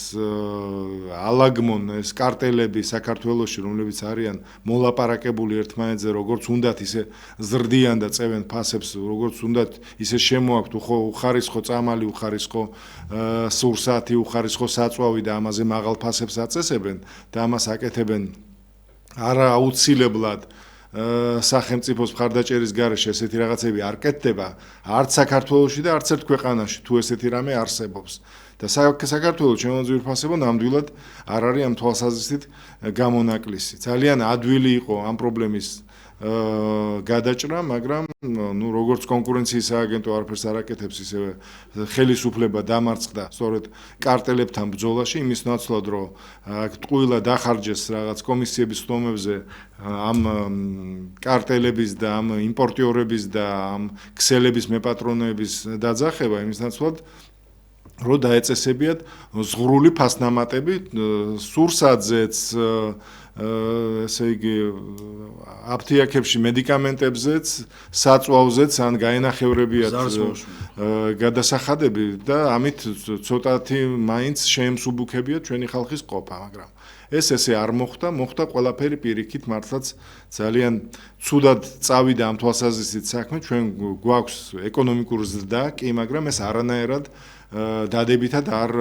ალაგმონ ეს კარტელები საქართველოში რომლებიც არიან მოლაპარაკებული ერთმანეთზე როგორც უნდათ ისე ზრდიან და წევენ ფასებს როგორც უნდათ ისე შემოაქვთ უხარისხო წამალი უხარისხო სურსათი უხარისხო საწვავი და ამაზე მაღალ ფასებს აწესებენ და ამას აკეთებენ არა აუცილებლად სახელმწიფოს მხარდაჭერის გარეშე ესეთი რაღაცები არ კეთდება არც საქართველოში და არც ერთ ქვეყანაში თუ ესეთი რამე არსებობს და საქართველოს შემოძვირფასება ნამდვილად არ არის ამ თვალსაზრისით გამონაკლისი ძალიან ადვილი იყო ამ პრობლემის გადაჭრა, მაგრამ ნუ როგორც კონკურენციის სააგენტო არაფერს არ აკეთებს, ისევე ხელისუფლება დამარცხდა სწორედ კარტელებთან ბრძოლაში, იმის ნაცვლად რომ ტყუილა დახარჯეს რაღაც კომისიების ხდომებზე ამ კარტელების და ამ იმპორტიორების და ამ ქსელების მეპატრონეების დაძახება, იმის ნაცვლად რომ დაეწესებიათ ზღვრული ფასნამატები სურსათზეც ესე იგი აფთიაქებში მედიკამენტებზეც, საწვავზეც ან გაენახევრებიათ გადასახადები და ამით ცოტათი მაინც შეემსუბუქებიათ ჩვენი ხალხის ყოფა, მაგრამ ეს ესე არ მოხდა, მოხდა ყველაფერი პირიქით, მართლაც ძალიან ცუდად წავიდა ამ თვალსაზრისით საქმე, ჩვენ გვაქვს ეკონომიკური ზრდა, კი, მაგრამ ეს არანაირად დადებითად არ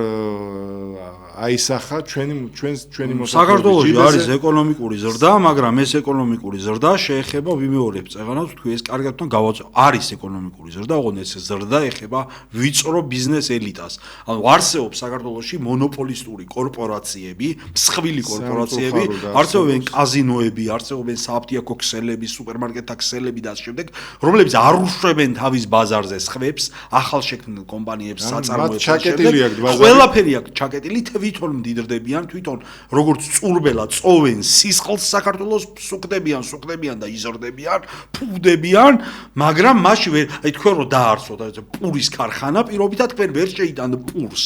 აისახა ჩვენი მოსახლეობის საქართველოში არის ეკონომიკური ზრდა, მაგრამ ეს ეკონომიკური ზრდა შეეხება ვიმეორებ წეღანავს თქვი ეს კარგად თან გავაწევ. არის ეკონომიკური ზრდა, ოღონდ ეს ზრდა ეხება ვიწრო ბიზნეს ელიტას. ანუ არსებობს საქართველოში მონოპოლისტური კორპორაციები, მსხვილი კორპორაციები, არსებობენ კაზინოები, არსებობენ სააფთიაქო ქსელები, სუპერმარკეტთა ქსელები და ასე შემდეგ, რომლებიც არ უშვებენ თავის ბაზარზე სხვებს, ახალშექმნილ კომპანიებს საწარმოებს ყველაფერი აქვს ჩაკეტილი თვითონ მდიდრდებიან თვითონ როგორც წურბელა წოვენ სისხლს საქართველოს სუქდებიან და იზრდებიან ფუვდებიან მაგრამ მაშინ აი თქვენ რომ დაარსოთ პურის ქარხანა პირობითად თქვენ ვერ შეიტანთ პურს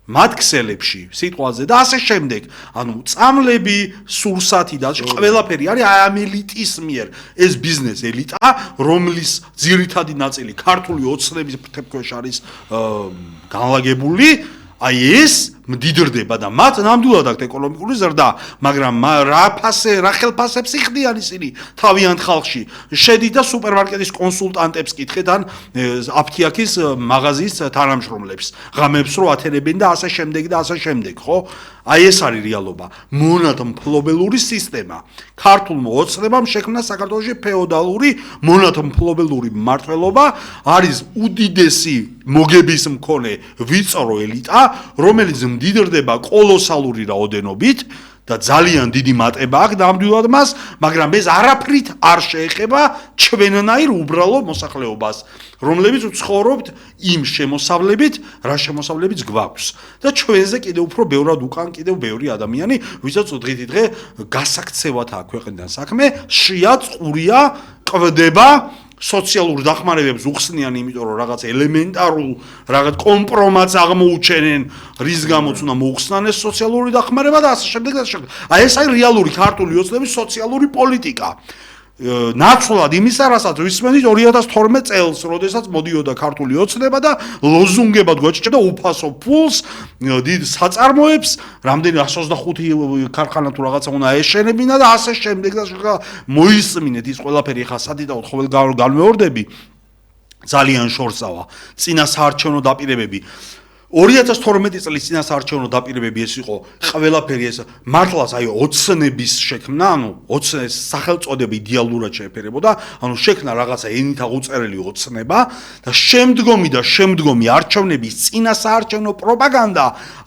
მათ ქსელებში სიტყვაზე და ასე შემდეგ ანუ წამლები სურსათი და ყველაფერი არის ამ ელიტის მიერ ეს ბიზნეს ელიტა რომლის ძირითადი ნაწილი ქართული ოცნების ფრთებქვეშ არის განლაგებული აი ეს მდიდრდება და მათ ნამდვილად აქვს ეკონომიკური ზრდა, მაგრამ რა ხელფასებს იხდიან ისინი თავიანთ ხალხში. შედით და სუპერმარკეტის კონსულტანტებს კითხეთ ან აფთიაქის მაღაზიის თანამშრომლებს. ღამებს რო ათენებენ და ასე შემდეგ, ხო? აი ეს არის რეალობა. მონადმფლობელური სისტემა. ქართულმა ოცნებამ შექმნა საქართველოში ფეოდალური მონადმფლობელური მმართველობა, არის უდიდესი მოგების მქონე ვიწრო ელიტა, რომელიც მდიდრდება კოლოსალური რაოდენობით და ძალიან დიდი მატება აქვს ნამდვილად მას, მაგრამ ეს არაფრით არ შეეხება ჩვენნაირ უბრალო მოსახლეობას, რომლებიც ვცხოვრობთ იმ შემოსავლებით, რა შემოსავლებიც გვაქვს და ჩვენზე კიდევ უფრო ბევრად უკან კიდევ ბევრი ადამიანი, ვისაც დღითიდღე გასაქცევად აქვს ქვეყნიდან საქმე, შია წყურია, ყვდება სოციალურ დახმარებებს უხსნიან, იმიტომ რომ რაღაც ელემენტარულ რაღაც კომპრომატს აღმოუჩენენ, რის გამოც უნდა მოუხსნან ეს სოციალური დახმარება და ასე შემდეგ და ასე შემდეგ. აი ეს არის რეალური ქართული ოცნების სოციალური პოლიტიკა. ნაცვლად იმისა, რასაც ვისმენთ 2012 წელს, როდესაც მოდიოდა ქართული ოცნება და ლოზუნგებად გვაჭირდა უფასო ფულს, დიდ საწარმოებს, რამდენი 125 ქარხანა თუ რაღაცა უნდა ეშენებინა და ასე შემდეგ და მოისმინეთ ის ყველაფერი ხა სადიდაოდ ყოველ განმეორდები ძალიან შორსავა. წინა საარჩევნო დაპირებები 2012 წლის წინა საარჩევნო დაპირებები ეს იყო ყველაფერი ეს მართლაც აი ოცნების შექმნა, ანუ ოცნების სახელწოდება იდეალურად შეეფერებოდა, ანუ შექმნა რაღაცა ენით აღუწერელი ოცნება და შემდგომი არჩევნების წინა საარჩევნო პროპაგანდა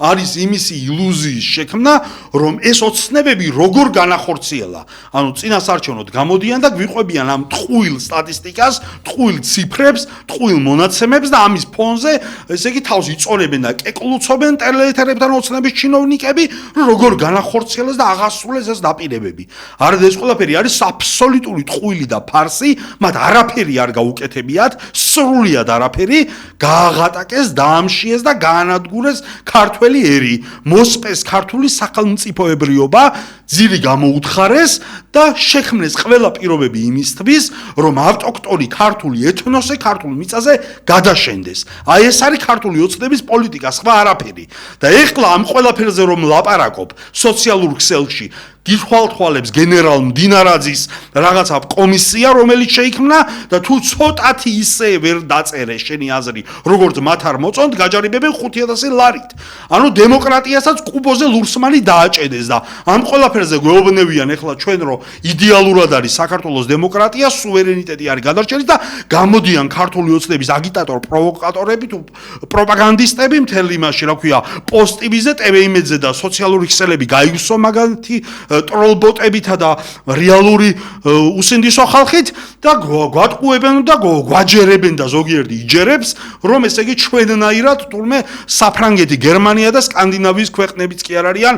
არის იმისი ილუზიის შექმნა, რომ ეს ოცნებები როგორ განახორციელა. ანუ წინა საარჩევნოდ გამოდიან და გვიყვებიან ამ ტყუილ სტატისტიკას, ტყუილ ციფრებს, ტყუილ მონაცემებს და ამის ფონზე ესე იგი თავს იწონებენ და კეკლუცობენ ტელეეთერებთან ოცნების ჩინოვნიკები, როგორ განახორციელეს და აღასრულეს ეს დაპირებები. არა ეს ყველაფერი არის აბსოლუტური ტყუილი და ფარსი, მათ არაფერი არ გაუკეთებიათ, სრულიად არაფერი, გააღატაკეს, დაამშიეს და გაანადგურეს ქართველი ერი, მოსპეს ქართული სახელმწიფოებრიობა, ძირი გამოუთხარეს და შექმნეს ყველა პირობები იმისთვის, რომ ავტოქტონი ქართული ეთნოსი ქართულ მიწაზე გადაშენდეს. აი ეს არის ქართული ოცნების პოლიტიკა, სხვა არაფერი. და ეხლა ამ ყველაფერზე რომ ლაპარაკობ სოციალურ ქსელში გიხვალთვალებს გენერალ მდინარაძის რაღაცა კომისია, რომელიც შეიქმნა და თუ ცოტათი ისე ვერ დაწერე შენი აზრი, როგორც მათ არ მოწონთ, გაჯარიმებენ 5000 ლარით. ანუ დემოკრატიასაც კუბოზე ლურსმანი დააჭედეს და ამ ყველაფერზე გვეუბნებიან ეხლა ჩვენ, რომ იდეალურად არის საქართველოს დემოკრატია, სუვერენიტეტი არის გადარჩენილი და გამოდიან ქართული ოცნების აგიტატორ პროვოკატორები თუ პროპაგანდისტები მთელი იმაში, რა ქვია, პოსტივიზე, ტევ-იმედზე და სოციალური ქსელები გაიგსო მაგათი ტროლბოტებითა და რეალური უსინდისო ხალხით და გვატყუებენ და გვაჯერებენ და ზოგიერთი იჯერებს, რომ ესე იგი ჩვენნაირად თურმე საფრანგეთი, გერმანია და სკანდინავიის ქვეყნებიც კი არ არიან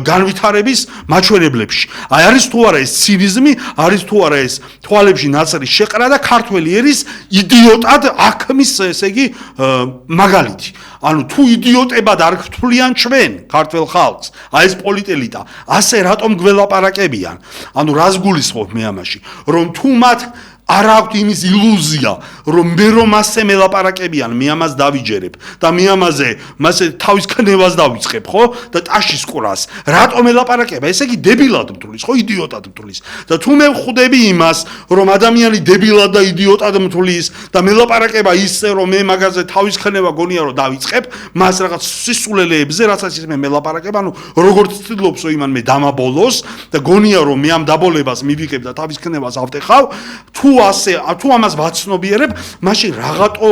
განვითარების მაჩვენებლებში. აი არის თუ არა ეს ცინიზმი, არის თუ არა ეს თვალებში ნაცრის შეყრა და ქართველი ერის იდიოტად აქმის ესე იგი მაგალითი. ანუ თუ იდიოტებად არ გთვლიან ჩვენ ქართველ ხალხს, აი ეს პოლიტელიტა, ასე რატომ გველაპარაკებიან? ანუ რას გულისხმობ მე ამაში, რომ თუ მათ არ აქვთ იმის ილუზია, რომ მე რომ ასე მელაპარაკებიან, მე ამას დავიჯერებ და მე ამაზე მასე თავის ქნევას დავიწყებ, ხო? და ტაშის ყრას. რატომ მელაპარაკება? ესე იგი დებილად მთulis, ხო? იდიოტად მთulis. და თუ მე ვხვდები იმას, რომ ადამიანი დებილად და იდიოტად მთulis და მელაპარაკება ისე, რომ მე მაგაზე თავის ქნევა გონია რომ დავიწყებ, მას რაღაც სისულელეებზე, რასაც ის მე მელაპარაკება, ანუ როგორც ცდილობს რომ იმან მე დამაბოლოს და გონია რომ მე ამ დაბოლებას მივიღებ და თავის ქნევას ავტეხავ, თუ ამას ვაცნობიერებ, მაშინ რაღაცო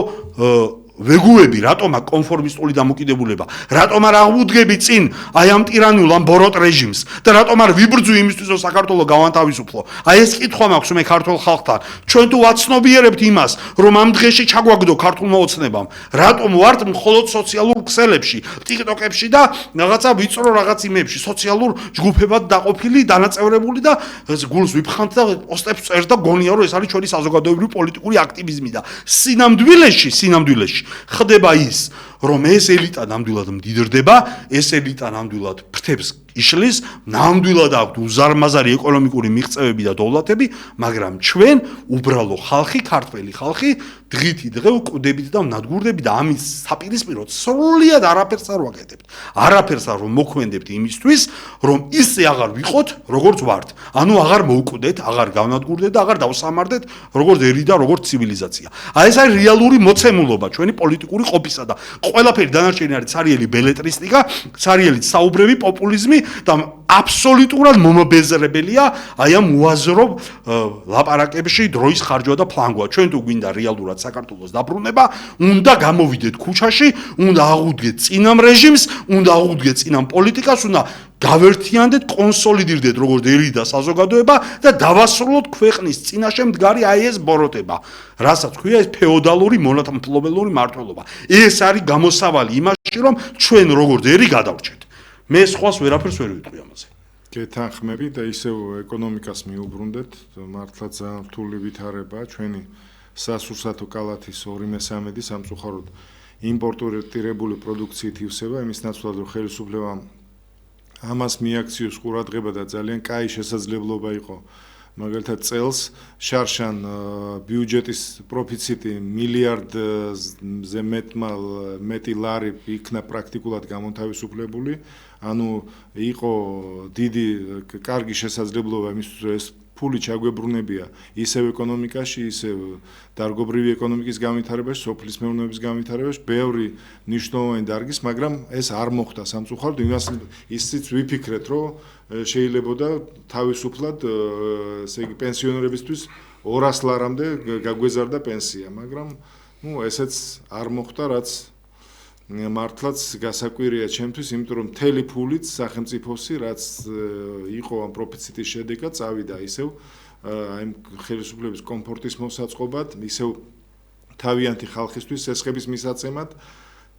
ვეგუები, რატომ აქ კონფორმისტული დამოკიდებულება, რატომ არ აღვუდგები წინ აი ამ ტირანულ ამ ბოროტ რეჟიმს და რატომ არ ვიბრძვი იმისთვის, რომ საქართველოს გავანთავისუფლო. აი ეს კითხვა მაქვს მე ქართულ ხალხთან. ჩვენ თუ ვაცნობიერებთ იმას, რომ ამ დღეში ჩაგვაგდო ქართულმა ოცნებამ, რატომ ვართ მხოლოდ სოციალურ ქსელებში, ტიკტოკებში და რაღაცა ვიწრო რაღაც იმებში, სოციალურ ჯგუფებად დაყოფილი, დანაწევრებული და გულს ვიფხანთ და პოსტებს წერს და გონია, რომ ეს არის ჩვენი საზოგადოებრივი პოლიტიკური აქტივიზმი და სინამდვილეში ხდება ის, რომ ეს ელიტა ნამდვილად მდიდრდება, ეს ელიტა ნამდვილად ფრთებს იშლის, ნამდვილად აქვს უზარმაზარი ეკონომიკური მიღწევები და დოვლათები, მაგრამ ჩვენ უბრალო ხალხი, ქართველი ხალხი დღითი დღე ვკვდებით და ვნადგურდებით და ამის საპირისპიროდ სრულიად არაფერს არ ვაკეთებთ. არაფერს არ მოქმედებთ იმისთვის, რომ ისე აღარ ვიყოთ, როგორც ვართ. ანუ აღარ მოვკვდეთ, აღარ გავნადგურდეთ და აღარ დავსამარდეთ, როგორც ერი და როგორც ცივილიზაცია. აი ეს არის რეალური მოცემულობა ჩვენი პოლიტიკური ყოფისა და ყველაფერი დანარჩენი არის ცარიელი ბელეტრისტიკა, ცარიელი საუბრები, პოპულიზმი და აბსოლუტურად მომბეზრებელია აი ამ უაზრო ლაპარაკებში დროის ხარჯვა და ფლანგვა. ჩვენ თუ გვინდა რეალურად საქართველოს დაბრუნება, უნდა გამოვიდეთ ქუჩაში, უნდა აღვუდგეთ წინამ რეჟიმს, უნდა აღვუდგეთ წინამ პოლიტიკას, უნდა გავერთიანდეთ, კონსოლიდირდეთ როგორც ერი და საზოგადოება და დავასრულოთ ქვეყნის წინაშე მდგარი აი ეს ბოროტება. რასაც ქვია ეს ფეოდალური მონათმფლობელური მართლობა. ეს არის გამოსავალი იმაში, რომ ჩვენ როგორც ერი გადავრჩეთ. მე სხვას ვერაფერს ვერ ვიტყვი ამაზე. გეთანხმები და ისევ ეკონომიკას მიუბრუნდეთ, მართლა ძალიან რთული ვითარება ჩვენი სასურსათო კალათის 2/3 სამწუხაროდ იმპორტირებული პროდუქციით ივსება, იმის ნაცვლად რომ ხელისუფლებამ ამას მიაქციოს ყურადღება და ძალიან კაი შესაძლებლობა იყო მაგალითად წელს შარშან ბიუჯეტის პროფიციტი მილიარდზე მეტი ლარი იქნა პრაქტიკულად გამონთავისუფლებული, ანუ იყო დიდი კარგი შესაძლებლობა იმისთვის, რომ ეს ფული ჩაგვებრუნებია ისევ ეკონომიკაში, ისევ დარგობრივი ეკონომიკის განვითარებაში, სოფლის მეურნეობის განვითარებაში, ბევრი მნიშვნელოვანი დარგის, მაგრამ ეს არ მოხდა სამწუხაროდ, ისიც ვიფიქრეთ, რომ შეიძლებოდა თავისუფლად, ესე იგი პენსიონერებისთვის 200 ლარამდე გაგვეზარდა პენსია, მაგრამ ესეც არ მოხდა, რაც მართლაც გასაკვირია ჩემთვის, იმიტომ რომ მთელი ფულით სახელმწიფოსი, რაც იყო ამ პროფიციტის შედეგად, წავიდა ისევ აი ხელისუფლების კომფორტის მოსაწყობად, ისევ თავიანთი ხალხისთვის ესხების მისაცემად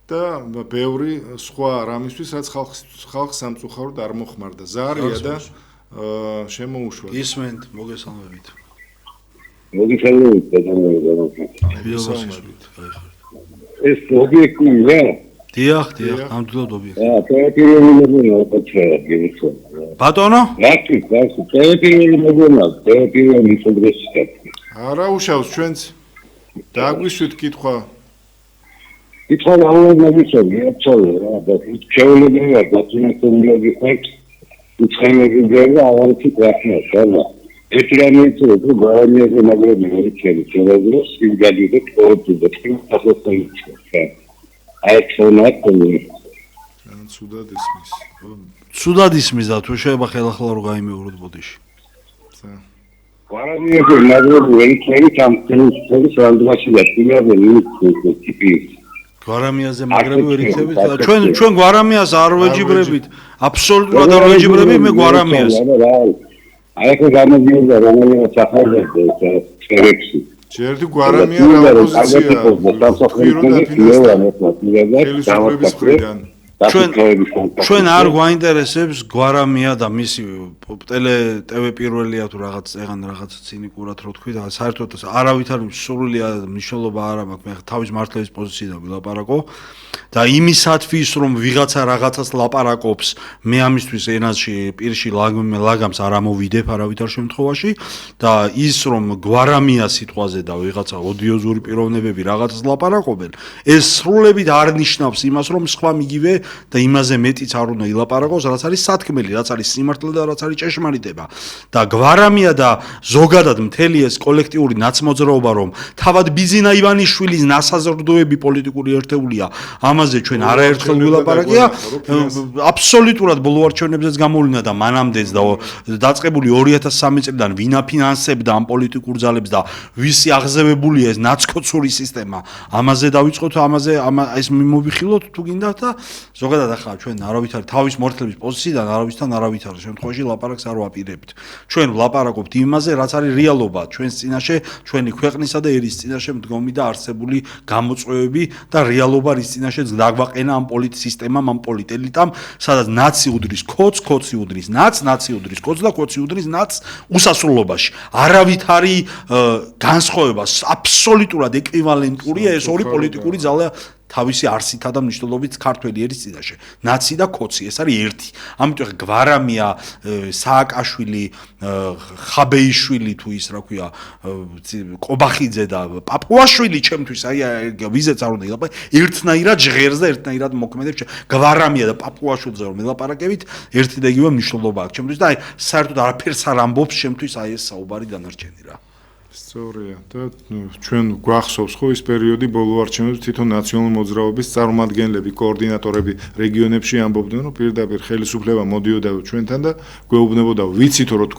და ბევრი სხვა რამისთვის, რაც ხალხს სამწუხაროდ არ მოხმარდა. ზარია და შემოუშვა. ისმენთ, მოგესალმებით. მოგესალმებით, ბატონო. ეს ობიექტივია. დიახ, ნამდვილად ობიექტივია. პირველი მოგონა ყოფილა გიხსნა. ბატონო? რატი, პირველი მოგონა, პირველი პროგრესი. არა უშავს ჩვენც. დაგვისვით კითხვა. კითხვა გამოგიცნობი, აბსოლუტურად რა, და შეულებია დაწინაურებული ხარ. უცხოელი გერა ავარიცი ყვახია, ხალა. ეთრამიტი რო გარანიაზე მაგრები ვერჩები, შეიძლება სინგადიდე კორტიდე, ფასოთაიჩა. აი თონაკული. ცუდად ისმის. ცუდად ისმის და თუ შეიძლება ხელახლა რო გაიმეოროთ ბოდიში. გარანიაზე მაგრები ვერჩები, სამწუხაროდ რანდომაში დაწინაურდა ის ტიპი. გვარამიაზე მაგრები ვერ იქცებით და ჩვენ გვარამიას არ ვეჯიბრებით აბსოლუტურად არ ვეჯიბრებით მე გვარამიას აი ეს გამოდიოდა რომელიღაც ახალგაზრდა წერექსი ჯერდი გვარამია რა პოზიცია ჩვენ არ გვაინტერესებს გვარამია და მისი ტელე პირველია თუ რაღაც რაღაც ცინიკურად რო თქვი და საერთოდ არავით არ სრული მნიშვნელობა არ აქვს მე თავის მართლების პოზიციიდან ვილაპარაკო და იმისათვის რომ ვიღაცა რაღაცას ლაპარაკობს მე ამისთვის ენაში პირში ლაგამს არ ამოვიდებ არავითარ შემთხვევაში და ის რომ გვარამია სიტყვაზე და ვიღაცა ოდიოზური პიროვნებები რაღაცას ლაპარაკობენ ეს სრულებით არ ნიშნავს იმას რომ სხვა მიგივე და იმაზე მეტიც არ უნდა ილაპარაკოს რაც არის სათქმელი რაც არის სიმართლე და რაც არის ჭეშმარიტება და გვარამია და ზოგადად მთელი ეს კოლექტიური ნაცმოძრაობა რომ თავად ბიზინა ივანიშვილის ნასაზრდოები პოლიტიკური ერთეულია ამაზე ჩვენ არაერთხელ ვილაპარაკია აბსოლუტურად ბოლო არჩევნებზეც გამოვლინა და მანამდეც და დაწყებული 2003 წლიდან ვინ აფინანსებდა ამ პოლიტიკურ ძალებს და ვისი აღზევებულია ეს ნაცკოცური სისტემა ამაზე დავიწყოთ ამაზე ეს მიმოვიხილოთ თუ გინდათ და ზოგადად ახლა ჩვენ არავითარ თავის მართლების პოზიციიდან არავისთან არავითარ შემთხვევაში ლაპარაკს არ ვაპირებთ ჩვენ ვლაპარაკობთ იმაზე რაც არის რეალობა ჩვენს წინაშე ჩვენი ქვეყნისა და ერის წინაშე მდგომი და არსებული გამოწვევები და რეალობა რის წინაშე დაგვაყენა ამ პოლიტსისტემამ ამ პოლიტელიტამ სადაც ნაცი უდრის კოც კოცი უდრის ნაცი უდრის კოც და კოცი უდრის ნაც უსასრულობაში არავითარი განსხვავება აბსოლუტურად ეკვივალენტურია ეს ორი პოლიტიკური ძალა თავისი არსითა და მნიშვნელობით ქართველი ერის წინაშე ნაცი და კოცი ეს არის ერთი ამიტომ გვარამია სააკაშვილი ხაბეიშვილი თუ ის რა ქვია ყობახიძე და პაპუაშვილი ჩემთვის აი ვიზეც არ უნდა ილაპარაკო ერთნაირად ჟღერს და ერთნაირად მოქმედებს გვარამია და პაპუაშვილზე რომ ელაპარაკებით ერთი და იგივე მნიშვნელობა აქვს ჩემთვის და აი საერთოდ არაფერს არ ამბობს ჩემთვის აი ეს საუბარი დანარჩენი რა სწორია და ჩვენ გვახსოვს ხო ის პერიოდი ბოლო არჩევნებში თვითონ ნაციონალური მოძრაობის წარმომადგენლები, კოორდინატორები რეგიონებში ამბობდნენ რომ პირდაპირ ხელისუფლება მოდიოდა ჩვენთან და გვეუბნებოდა ვიცით რომ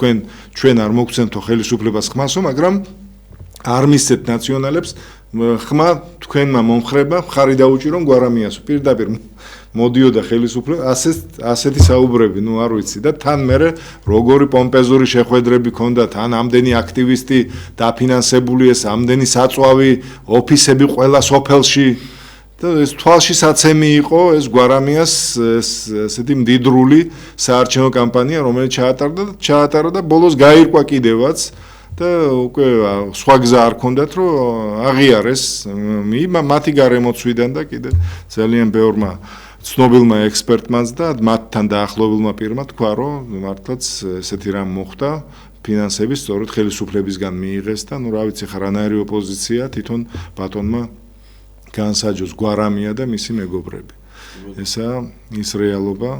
ჩვენ არ მოგცემთო ხელისუფლებას ხმასო, მაგრამ არ მისცეთ ნაციონალებს ხმა თქვენმა მომხრება ხარი დაუჭირონ გვარამიასო პირდაპირ მოდიოდა ხელისუფლება ასეთი საუბრები ნუ არ ვიცი და თან მე როგორი პომპეზური შეხვედრები ქონდა თან ამდენი აქტივისტი დაფინანსებული ეს ამდენი საწვავი ოფისები ყველა სოფელში და ეს თვალში საცემი იყო ეს გვარამიას ესეთი მდიდრული საარჩევნო კამპანია რომელიც ჩაატარა და ბოლოს გაირკვა კიდევაც და უკვე სხვა გზა არ ქონდათ რომ აღიარეს მათი გარემოცვიდან და კიდე ძალიან ბევრმა ცნობილმა ექსპერტმაც და მათთან დაახლოებულმა პირმა თქვა რომ მართლაც ესეთი რამ მოხდა ფინანსები სწორედ ხელისუფლებისგან მიიღეს და ნუ რა ვიცი ხარანაირი ოპოზიცია თვითონ ბატონმა განსაჯოს გვარამია და მისი მეგობრები ესა ის რეალობა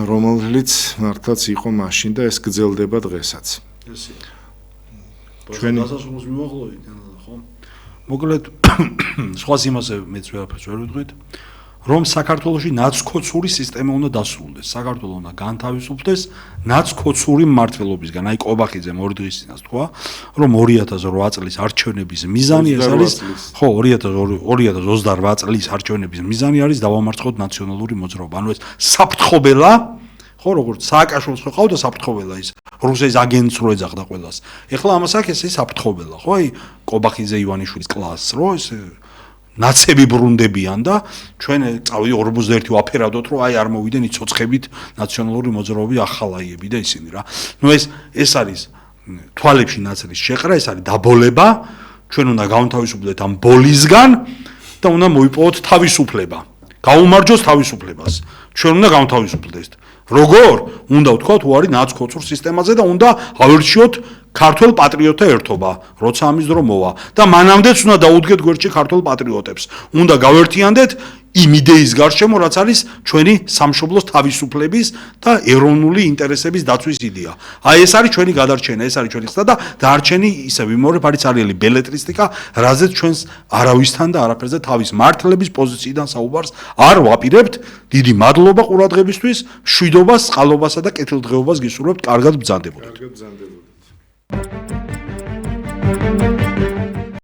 რომელიც მართლაც იყო მაშინ და ეს გრძელდება დღესაც ჩვენი დასასრულს მივაღლოვით ხო მოკლედ სხვა იმაზე მეც ვერაფერს ვერ ვიტყვით რომ საქართველოში ნაცკოცური სისტემა უნდა დასრულდეს საქართველო უნდა განთავისუფლდეს ნაცკოცური მმართველობისგან აი ყობახიძემ ორი დღის წინას თქვა რომ 2008 წლის არჩევნების მიზანი ეს არის ხო 2028 წლის არჩევნების მიზანი არის დავამარცხოთ ნაციონალური მოძრაობა ანუ ეს საფრთხობელა ხო როგორც სააკაშვილს ხო ყავდა საფრთხობელა ის რუსეთის აგენტს რო ეძახდა ყველას ეხლა ამას აქ ესე საფრთხობელა ხო აი ყობახიძე ივანიშვილის კლასს რო ეს ნაცები ბრუნდებიან და ჩვენ წავი 41 ვაფერადოთ რომ აი არ მოვიდნენ იცოცხებით ნაციონალური მოძრაობის ახალაიები და ისინი რა ნუ ეს არის თვალებში ნაცრის შეყრა ეს არის დაბოლება ჩვენ უნდა გავთავისუფლდეთ ამ ბოლისგან და უნდა მოიპოვოთ თავისუფლება. გაუმარჯოს თავისუფლებას. ჩვენ უნდა გავთავისუფლდეთ. როგორ? უნდა ვთქვათ, უარი ნაცქოწურ სისტემაზე და უნდა ავერჩიოთ ქართულ პატრიოტთა ერთობა, როცა ამის დრო მოვა და მანამდეც უნდა დაუდგეთ გვერდში ქართულ პატრიოტებს. უნდა გავერთიანდეთ იმ იდეის გარშემო, რაც არის ჩვენი სამშობლოს თავისუფლების და ეროვნული ინტერესების დაცვის იდეა. აი ეს არის ჩვენი გადარჩენა, ეს არის ჩვენი ხსნა და დარჩენი ისე ვიმეორებ არის ძალიან ბელეტრისტიკა, რაზეც ჩვენს არავისთან და არაფერზე თავის მართლების პოზიციიდან საუბარს არ ვაპირებთ. დიდი მადლობა ყურადღებისთვის, მშვიდობას, წყალობასა და კეთილდღეობას გისურვებთ. კარგად ბრძანდებოდეთ. კარგად ბრძანდებოდეთ.